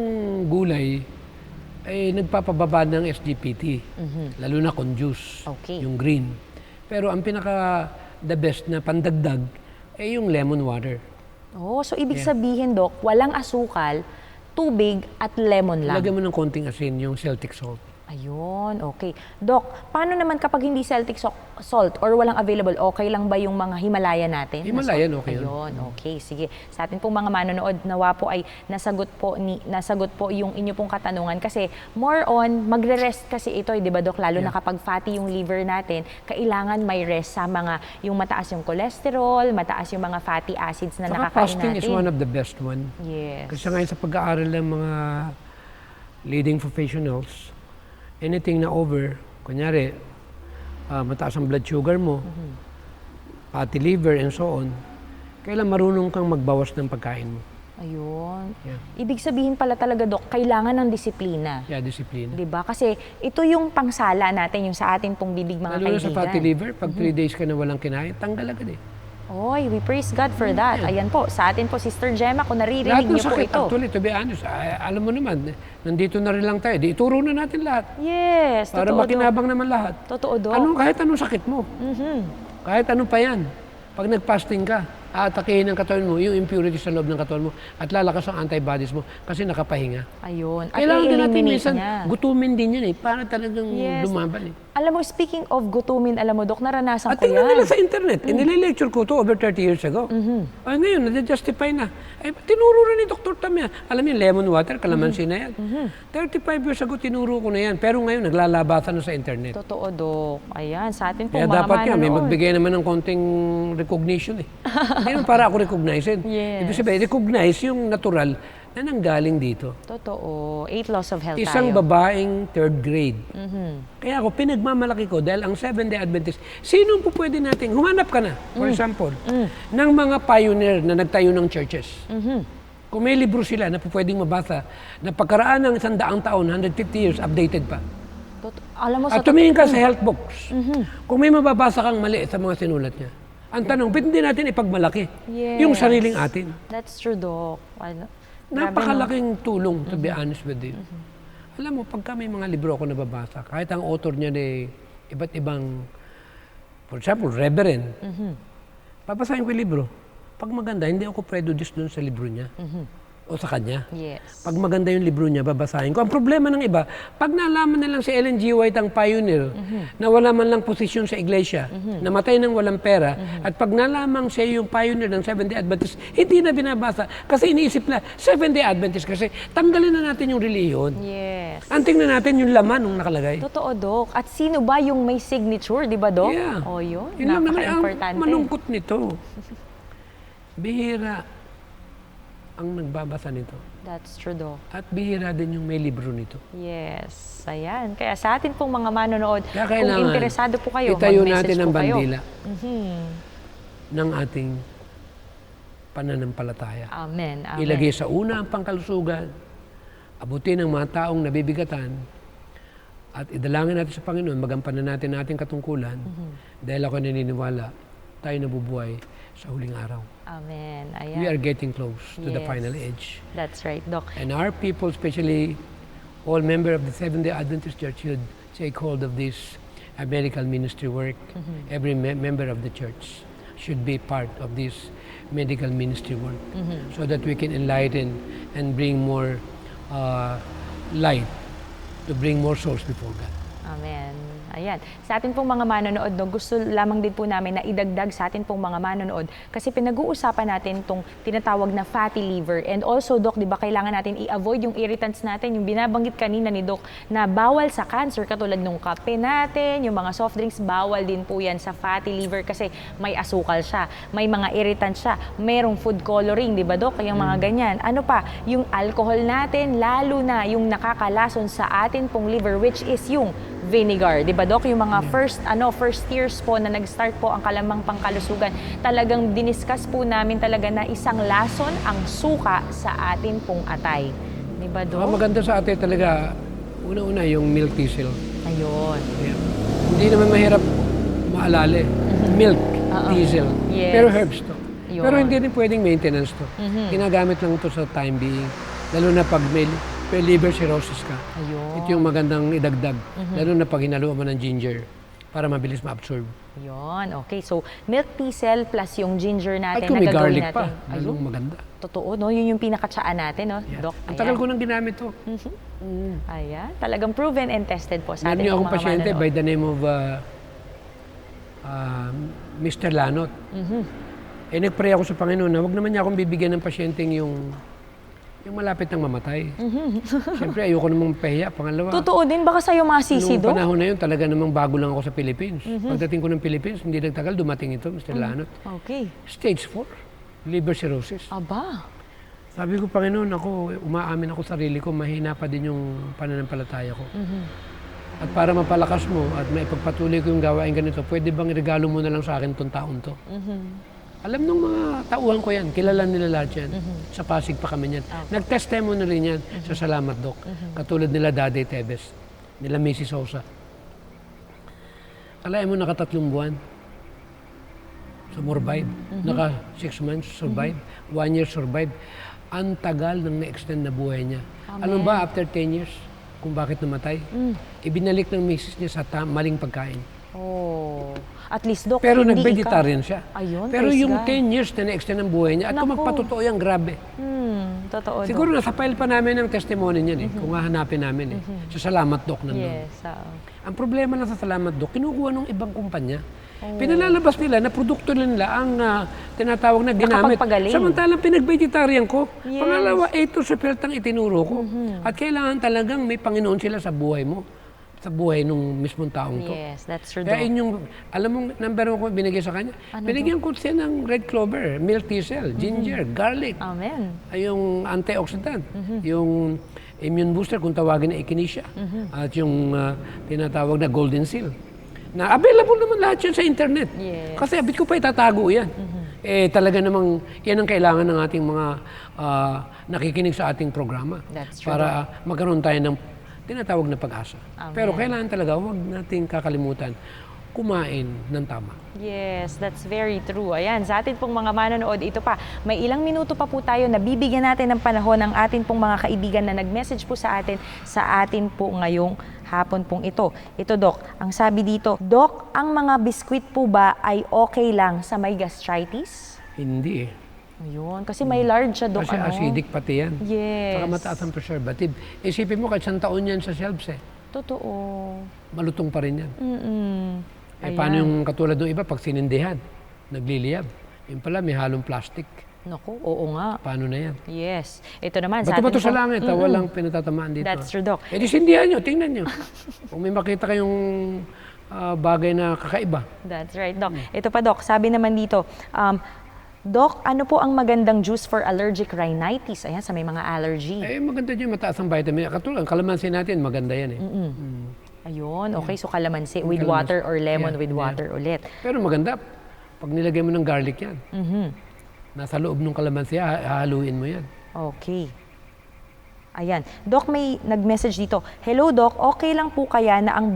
Speaker 2: gulay ay nagpapababa ng SGPT, lalo na kung juice,
Speaker 1: Okay.
Speaker 2: yung green. Pero ang pinaka the best na pandagdag ay yung lemon water.
Speaker 1: Oh, so ibig sabihin, Dok, walang asukal, tubig at lemon lang.
Speaker 2: Lagyan mo ng konting asin, yung Celtic salt.
Speaker 1: Ayun, okay. Dok, paano naman kapag hindi Celtic salt or walang available, okay lang ba yung mga Himalaya natin? na
Speaker 2: Himalayan,
Speaker 1: salt?
Speaker 2: okay yun.
Speaker 1: Ayun, okay. Sige. Sa atin pong mga manonood, nawa po ay nasagot po yung inyo pong katanungan kasi more on, magre-rest kasi ito, di ba, Dok? Lalo na kapag fatty yung liver natin, kailangan may rest sa mga, yung mataas yung cholesterol, mataas yung mga fatty acids na
Speaker 2: Saka
Speaker 1: nakakain
Speaker 2: fasting
Speaker 1: natin.
Speaker 2: is one of the best one.
Speaker 1: Yes.
Speaker 2: Kasi ngayon sa pag-aaral ng mga leading professionals, anything na over, kunyari, mataas ang blood sugar mo, fatty liver and so on, kailan marunong kang magbawas ng pagkain mo.
Speaker 1: Ayun.
Speaker 2: Yeah.
Speaker 1: Ibig sabihin pala talaga, Dok, kailangan ng disiplina.
Speaker 2: Yeah, disiplina.
Speaker 1: 'Di ba? Kasi ito yung pangsala natin, yung sa ating pong bibig mga
Speaker 2: Lalo na
Speaker 1: kaibigan.
Speaker 2: sa fatty liver, pag 3 days ka na walang kinain, tanggal agad eh.
Speaker 1: Oy, we praise God for that. Ayan po, sa atin po, Sister Gemma, kung
Speaker 2: Lahat
Speaker 1: naririnig
Speaker 2: ng
Speaker 1: niyo po
Speaker 2: sakit,
Speaker 1: ito.
Speaker 2: actually, to be honest, alam mo naman, nandito na rin lang tayo. Di ituro na natin lahat.
Speaker 1: Yes,
Speaker 2: Para
Speaker 1: totoo, Dok.
Speaker 2: makinabang naman lahat.
Speaker 1: Totoo, Dok.
Speaker 2: Kahit anong sakit mo. Kahit ano pa yan. Pag nag-fasting ka, aatakihin ng katawan mo yung impurity sa loob ng katawan mo at lalakas ang antibodies mo kasi nakapahinga.
Speaker 1: Ayun. At
Speaker 2: Kailangan din natin
Speaker 1: i-eliminate
Speaker 2: minsan
Speaker 1: niya.
Speaker 2: gutumin din yan eh, para talagang
Speaker 1: Yes.
Speaker 2: lumaban eh.
Speaker 1: Alam mo, speaking of gutumin, alam mo, Dok, naranasan
Speaker 2: At
Speaker 1: ko
Speaker 2: tingnan
Speaker 1: yan.
Speaker 2: nila sa internet, nile-lecture ko to over 30 years ago. Ay ngayon, na-justify na. Ay, tinuro rin ni Dr. Tamia. Alam niyo, lemon water, kalamansi na yan. 35 years ago, tinuro ko na yan. Pero ngayon, naglalabasan na sa internet.
Speaker 1: Totoo, Dok. Ayan, sa atin po,
Speaker 2: Kaya
Speaker 1: mga
Speaker 2: dapat nga, may
Speaker 1: manonood.
Speaker 2: magbigay naman ng konting recognition eh. Hindi naman para ako recognize.
Speaker 1: Yes.
Speaker 2: Ibig sabihin, recognize yung natural na nanggaling dito.
Speaker 1: Totoo. 8 laws of health
Speaker 2: Isang
Speaker 1: tayo.
Speaker 2: babaeng 3rd grade. Kaya ako, pinagmamalaki ko dahil ang Seventh-day Adventist, sino po pwede nating, humanap ka na, for example, ng mga pioneer na nagtayo ng churches. Kung may libro sila na po pwedeng mabasa, na pagkaraan ng 100 taon, 150 years, updated pa.
Speaker 1: Alam mo, sa
Speaker 2: At tumingin ka sa health books. Kung may mababasa kang mali sa mga sinulat niya, ang tanong, pwede din natin ipagmalaki
Speaker 1: Yes.
Speaker 2: yung sariling atin.
Speaker 1: That's true, Dok. Grabe,
Speaker 2: Napakalaking tulong, to be honest with you. Alam mo, pagka may mga libro ako nababasa, kahit ang author niya ay iba't ibang, for example, reverend, papasahin ko yung libro. Pag maganda, hindi ako prejudice doon sa libro niya o sa kanya.
Speaker 1: Yes.
Speaker 2: Pag maganda yung libro niya, babasahin ko. Ang problema ng iba, pag nalaman na lang si Ellen G. White ang pioneer, na wala man lang posisyon sa iglesia, namatay ng walang pera, at pag nalaman siya yung pioneer ng Seventh-day Adventist, hindi na binabasa. Kasi iniisip na, Seventh-day Adventist kasi, tanggalin na natin yung reliyon.
Speaker 1: Yes.
Speaker 2: Ang tingnan natin yung laman ng nakalagay.
Speaker 1: Totoo, Dok. At sino ba yung may signature, di ba, Dok?
Speaker 2: Yeah.
Speaker 1: O, yun.
Speaker 2: Yun lang naman ang
Speaker 1: Napaka-importante.
Speaker 2: malungkot nito. Bihira ang nagbabasa nito.
Speaker 1: That's true, Dok.
Speaker 2: At bihira din yung may libro nito.
Speaker 1: Yes. Ayan. Kaya sa atin pong mga manonood,
Speaker 2: Kaya
Speaker 1: kung
Speaker 2: kailangan
Speaker 1: interesado po kayo,
Speaker 2: itayo
Speaker 1: mag-message
Speaker 2: natin ang
Speaker 1: po kayo.
Speaker 2: bandila ng ating pananampalataya.
Speaker 1: Amen. Amen.
Speaker 2: Ilagay sa una ang pangkalusugan, abutin ang mga taong nabibigatan, at idalangin natin sa Panginoon, magampanan natin ating katungkulan, dahil ako naniniwala, tayo nabubuhay sa huling araw.
Speaker 1: Amen.
Speaker 2: We
Speaker 1: Ayan.
Speaker 2: are getting close to the
Speaker 1: Yes.
Speaker 2: final age.
Speaker 1: That's right, Dok.
Speaker 2: And our people, especially all members of the Seventh-day Adventist Church, should take hold of this medical ministry work. Every member of the church should be part of this medical ministry work so that we can enlighten and bring more light to bring more souls before God.
Speaker 1: Amen. Ayan. Sa atin pong mga manonood, no, gusto lamang din po namin na idagdag sa atin pong mga manonood kasi pinag-uusapan natin itong tinatawag na fatty liver. And also, Doc, di ba kailangan natin i-avoid yung irritants natin, yung binabanggit kanina ni Doc na bawal sa cancer, katulad nung kape natin, yung mga soft drinks, bawal din po yan sa fatty liver kasi may asukal siya, may mga irritants siya, merong food coloring, di ba, Doc? Yung mga ganyan. Ano pa? Yung alcohol natin, lalo na yung nakakalason sa atin pong liver, which is yung vinegar. Di ba, Doc? Yung mga first years po na nag-start po ang Kalamang Pangkalusugan, talagang diniscuss po namin talaga na isang lason ang suka sa atin pong atay. Di ba, Doc?
Speaker 2: Saka maganda sa atin talaga, una-una yung milk thistle.
Speaker 1: Ayun.
Speaker 2: Ayan. Hindi naman mahirap maalala. Milk thistle.
Speaker 1: Yes.
Speaker 2: Pero herbs to.
Speaker 1: Yun.
Speaker 2: Pero hindi din pwedeng maintenance to. Ginagamit lang to sa time being. Lalo na pag may liver cirrhosis ka.
Speaker 1: Ayun.
Speaker 2: Ito yung magandang idagdag. Lalo na pag hinaluan mo ng ginger para mabilis ma-absorb.
Speaker 1: Yun. Okay. So, milk thistle plus yung ginger
Speaker 2: At
Speaker 1: natin
Speaker 2: kung
Speaker 1: na
Speaker 2: may
Speaker 1: gagawin
Speaker 2: garlic
Speaker 1: natin.
Speaker 2: pa, lalong maganda.
Speaker 1: Totoo, no? Yun yung pinakatsaan natin, no,
Speaker 2: Yeah.
Speaker 1: Doc?
Speaker 2: Ang tagal ko nang ginamit to.
Speaker 1: Ayan. Talagang proven and tested po sa
Speaker 2: Meron
Speaker 1: ating
Speaker 2: niyo akong
Speaker 1: mga
Speaker 2: pasyente
Speaker 1: manonood.
Speaker 2: by the name of Mr. Lanot. Eh, nag-pray ako sa Panginoon na huwag naman niya akong bibigyan ng pasyenteng yung malapit ng mamatay. Siyempre, ayoko namang pahiya. Pangalawa,
Speaker 1: Totoo din, baka sa'yo masisi,
Speaker 2: nung
Speaker 1: Doc?
Speaker 2: panahon na yun, talaga namang bago lang ako sa Philippines. Pagdating ko ng Philippines, hindi nagtagal, dumating ito, Mr. Lanot.
Speaker 1: Okay.
Speaker 2: Stage 4, liver cirrhosis.
Speaker 1: Aba.
Speaker 2: Sabi ko, Panginoon, ako, umaamin ako sa sarili ko, mahina pa din yung pananampalataya ko. At para mapalakas mo at maipagpatuloy ko yung gawain ganito, pwede bang regalo mo na lang sa akin itong taon to? Alam nung mga tauhan ko yan, kilala nila lahat yan. Sa Pasig pa kami yan. Nag-testimony rin yan sa Salamat Doc. Katulad nila Daddy Tebes, nila Mrs. Sosa. Kalahin mo naka-3 buwan. Survive. Naka 6 months, survive. 1 year, survive. Ang tagal ng na-extend na buhay niya. Alam ba, after 10 years, kung bakit namatay? Ibinalik ng misis niya sa maling pagkain.
Speaker 1: Oh. At least, Doc,
Speaker 2: Pero
Speaker 1: hindi
Speaker 2: nag-vegetarian siya.
Speaker 1: Ayun,
Speaker 2: Pero
Speaker 1: praise
Speaker 2: yung
Speaker 1: God.
Speaker 2: 10 years na na-extend ang buhay niya, at kung
Speaker 1: Naku.
Speaker 2: magpatotoo yan, grabe.
Speaker 1: Totoo, Doc.
Speaker 2: Siguro nasa file pa namin ang testimony niyan kung hahanapin namin Sa Salamat Doc nandun.
Speaker 1: Yes.
Speaker 2: Ang problema lang sa Salamat Doc, kinukuha ng ibang kumpanya. Pinalalabas nila na produkto nila ang tinatawag na ginamit.
Speaker 1: Nakapagpagaling.
Speaker 2: Samantalang pinag-vegetarian ko.
Speaker 1: Yes.
Speaker 2: Pangalawa, ito sa ang itinuro ko. At kailangan talagang may Panginoon sila sa buhay mo. Sa buhay nung mismong taong to.
Speaker 1: Yes, that's true,
Speaker 2: Kaya
Speaker 1: Doc.
Speaker 2: inyong, alam mo, number 1 ko binigay sa kanya. Binigyan ko siya ng red clover, milk thistle, ginger, garlic.
Speaker 1: Amen.
Speaker 2: Ay yung antioxidant, yung immune booster kung tawagin na echinacea, at yung tinatawag na golden seal. Na available naman lahat yan sa internet.
Speaker 1: Yes.
Speaker 2: Kasi abit ko pa itatago yan. Eh talaga namang yan ang kailangan ng ating mga nakikinig sa ating programa.
Speaker 1: That's true.
Speaker 2: Para magkaroon tayo ng tinatawag na pag-asa.
Speaker 1: Amen.
Speaker 2: Pero kailangan talaga huwag nating kakalimutan kumain ng tama.
Speaker 1: Yes, that's very true. Ayan, sa atin pong mga manonood, ito pa, may ilang minuto pa po tayo na bibigyan natin ng panahon ng atin pong mga kaibigan na nag-message po sa atin po ngayong hapon pong ito. Ito, Doc, ang sabi dito, Doc, ang mga biskwit po ba ay okay lang sa may gastritis?
Speaker 2: Hindi eh.
Speaker 1: Ayun, kasi may large siya, Doc.
Speaker 2: Kasi acidic pati yan.
Speaker 1: Yes.
Speaker 2: Saka mataas ang preservative. Isipin mo kahit 100 taon yan sa shelves eh.
Speaker 1: Totoo.
Speaker 2: Malutong pa rin yan. Eh,
Speaker 1: Ayan.
Speaker 2: paano yung katulad ng iba pag sinindihan, nagliliyab. Yung pala may halong plastic.
Speaker 1: Naku, oo nga.
Speaker 2: Paano na yan?
Speaker 1: Yes. Ito naman
Speaker 2: Bato-bato sa
Speaker 1: pong-
Speaker 2: langit, walang pinatatamaan dito.
Speaker 1: That's true, Doc.
Speaker 2: Eh di sindihan nyo, tingnan nyo. Kung may makita kayong bagay na kakaiba.
Speaker 1: That's right, Doc. Ito pa, Doc. Sabi naman dito, Doc, ano po ang magandang juice for allergic rhinitis? Ayan, sa may mga allergy.
Speaker 2: Eh maganda dyan, mataas ang vitamin. Katulad, ang kalamansi natin, maganda yan eh.
Speaker 1: Ayun, okay. So, kalamansi with
Speaker 2: Kalamansi.
Speaker 1: water or lemon
Speaker 2: Yeah,
Speaker 1: with water ulit.
Speaker 2: Pero maganda, pag nilagay mo ng garlic yan, nasa loob ng kalamansi, hahaluin mo yan.
Speaker 1: Okay. Ayan. Doc, may nag-message dito. Hello, Doc. Okay lang po kaya na ang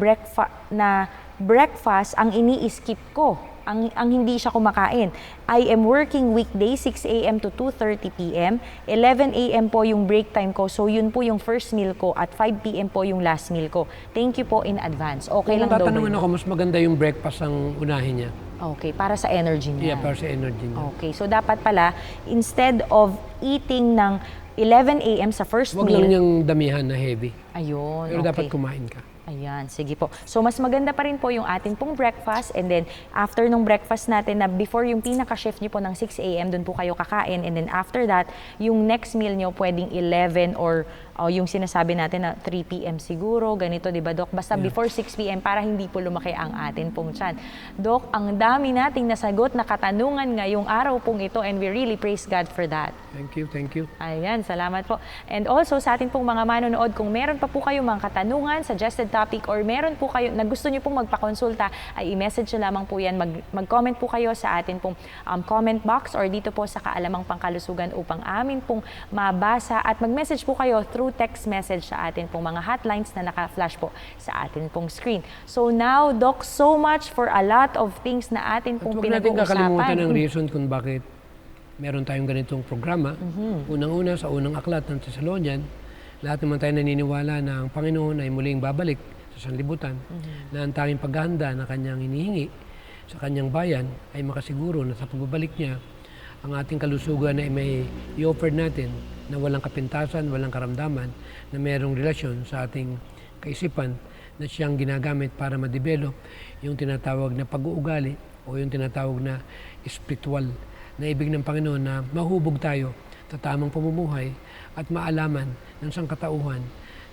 Speaker 1: breakfast ang ini-skip ko? Ang hindi siya kumakain. I am working weekday 6 a.m. to 2:30 p.m. 11 a.m. po yung break time ko. So yun po yung first meal ko at 5 p.m. po yung last meal ko. Thank you po in advance. Okay
Speaker 2: Kung
Speaker 1: lang daw ba
Speaker 2: tatanungin
Speaker 1: yun?
Speaker 2: ako, mas maganda yung breakfast ang unahin niya.
Speaker 1: Okay, para sa energy niya.
Speaker 2: Yeah, para sa energy niya.
Speaker 1: Okay, so dapat pala, instead of eating ng 11 a.m. sa first
Speaker 2: Huwag lang
Speaker 1: meal,
Speaker 2: niyang damihan na heavy.
Speaker 1: ayun,
Speaker 2: Pero
Speaker 1: okay.
Speaker 2: dapat kumain ka.
Speaker 1: Ayan, sige po. So, mas maganda pa rin po yung atin pong breakfast and then after nung breakfast natin na before yung pinaka-shift niyo po ng 6 a.m., doon po kayo kakain and then after that, yung next meal niyo pwedeng 11 or yung sinasabi natin na 3 p.m. siguro, ganito, di ba, Doc? Basta before 6 p.m. para hindi po lumaki ang atin pong tiyan. Doc, ang dami nating nasagot na katanungan ngayong araw pong ito and we really praise God for that.
Speaker 2: Thank you, thank you.
Speaker 1: Ayan, salamat po. And also sa ating pong mga manonood, kung meron pa po kayong mga katanungan, suggested topics, topic or meron po kayo na gusto nyo pong magpakonsulta, ay i-message nyo lamang po yan. Mag-comment po kayo sa atin pong comment box or dito po sa Kaalamang Pangkalusugan upang amin pong mabasa at mag-message po kayo through text message sa atin pong mga hotlines na naka-flash po sa atin pong screen. So now, Doc, so much for a lot of things na atin pong
Speaker 2: Huwag natin kakalimutan
Speaker 1: pinag-uusapan.
Speaker 2: ng reason kung bakit meron tayong ganitong programa. Unang-una, sa unang aklat ng Thessalonian, lahat naman tayo naniniwala na ang Panginoon ay muling babalik sa sanlibutan, na ang tanging paghahanda na kanyang hinihingi sa kanyang bayan ay makasiguro na sa pagbabalik niya, ang ating kalusugan ay may i-offer natin na walang kapintasan, walang karamdaman, na mayroong relasyon sa ating kaisipan na siyang ginagamit para ma-develop yung tinatawag na pag-uugali o yung tinatawag na spiritual na ibig ng Panginoon na mahubog tayo sa tamang pamumuhay at maalaman ng sangkatauhan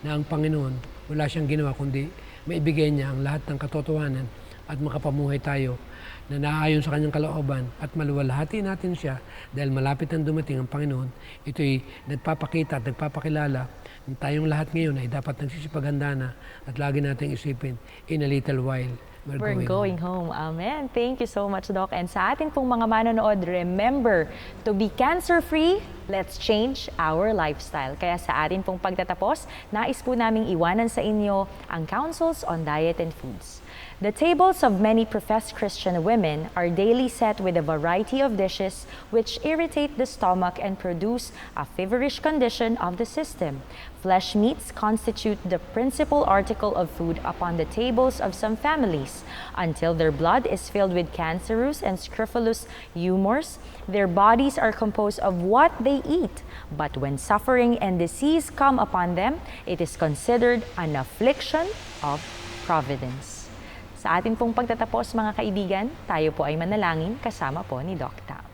Speaker 2: na ang Panginoon wala siyang ginawa kundi maibigay niya ang lahat ng katotohanan at makapamuhay tayo na naaayon sa kanyang kalooban at maluwalhati natin siya dahil malapit nang dumating ang Panginoon. Ito'y nagpapakita at nagpapakilala na tayong lahat ngayon ay dapat nagsisipaghanda na at lagi nating isipin, in a little while,
Speaker 1: We're going home. Amen. Thank you so much, Doc. And sa atin pong mga manonood, remember to be cancer-free, let's change our lifestyle. Kaya sa atin pong pagtatapos, nais po naming iwanan sa inyo ang counsels on diet and foods. The tables of many professed Christian women are daily set with a variety of dishes which irritate the stomach and produce a feverish condition of the system. Flesh meats constitute the principal article of food upon the tables of some families. Until their blood is filled with cancerous and scrofulous humors, their bodies are composed of what they eat. But when suffering and disease come upon them, it is considered an affliction of providence. Sa ating pong pagtatapos, mga kaibigan, tayo po ay manalangin kasama po ni Doc Tam.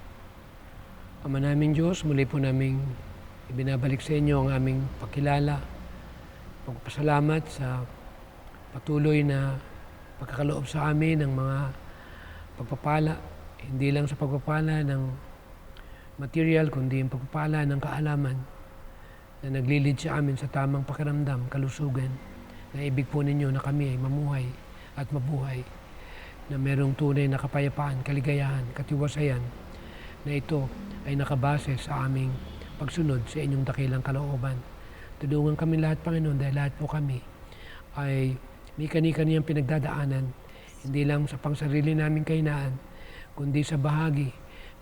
Speaker 2: Ama naming Diyos, muli po naming ibinabalik sa inyo ang aming pagkilala, pagpasalamat sa patuloy na pagkakaloob sa amin ng mga pagpapala, hindi lang sa pagpapala ng material, kundi yung pagpapala ng kaalaman na naglilid sa amin sa tamang pakiramdam, kalusugan, na ibig po ninyo na kami ay mamuhay at mabuhay, na merong tunay na kapayapaan, kaligayahan, katiwasayan, na ito ay nakabase sa aming pagsunod sa inyong dakilang kalooban. Tulungan kami lahat, Panginoon, dahil lahat po kami ay may kani-kaniyang pinagdadaanan, hindi lang sa pangsarili naming kahinaan, kundi sa bahagi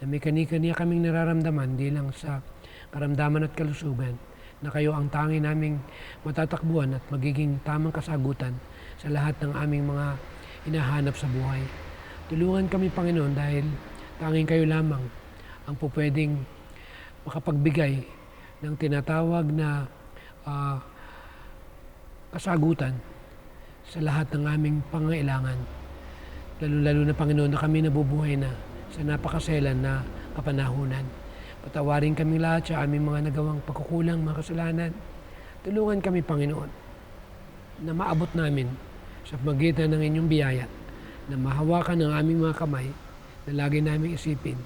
Speaker 2: na may kani-kaniya kaming nararamdaman, hindi lang sa karamdaman at kalusugan, na kayo ang tangi naming matatakbuhan at magiging tamang kasagutan sa lahat ng aming mga hinahanap sa buhay. Tulungan kami, Panginoon, dahil tanging kayo lamang ang pupwedeng makapagbigay ng tinatawag na kasagutan sa lahat ng aming pangailangan. Lalo-lalo na, Panginoon, na kami nabubuhay na sa napakaselan na kapanahunan. Patawarin kami lahat sa aming mga nagawang pagkukulang, mga kasalanan. Tulungan kami, Panginoon, na maabot namin sa magitan ng inyong biyaya, na mahawakan ng aming mga kamay na lagi namin isipin.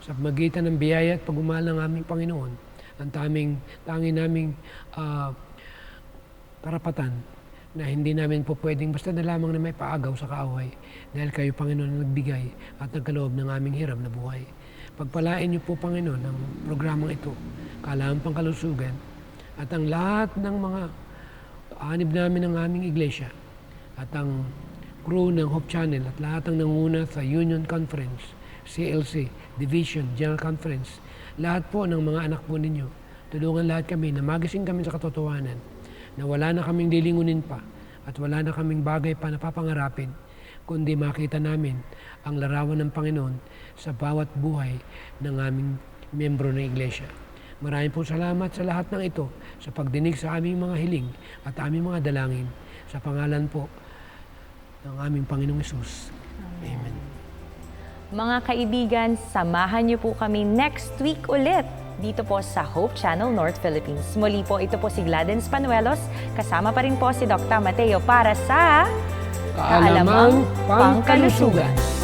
Speaker 2: Sa magitan ng biyaya at pagmamahal ng aming Panginoon, ang tangi naming karapatan na hindi namin po pwedeng basta na lamang na may paagaw sa kaaway dahil kayo, Panginoon, ang nagbigay at nagkaloob ng aming hiram na buhay. Pagpalain niyo po, Panginoon, ang programang ito, Kaalamang Pangkalusugan, at ang lahat ng mga anib namin ng aming iglesia, at ang crew ng Hope Channel, at lahat ng nanguna sa Union Conference, CLC, Division, General Conference, lahat po ng mga anak po ninyo, tulungan lahat kami na magising kami sa katotohanan, na wala na kaming lilingunin pa, at wala na kaming bagay pa na papangarapin, kundi makita namin ang larawan ng Panginoon sa bawat buhay ng aming miyembro ng iglesia. Maraming po salamat sa lahat ng ito, sa pagdinig sa aming mga hiling at aming mga dalangin, sa pangalan po ng aming Panginoong Hesus. Amen.
Speaker 1: Mga kaibigan, samahan niyo po kami next week ulit dito po sa Hope Channel North Philippines. Muli po, ito po si Gladens Panuelos. Kasama pa rin po si Dr. Mateo para sa
Speaker 2: Kaalamang Pangkalusugan.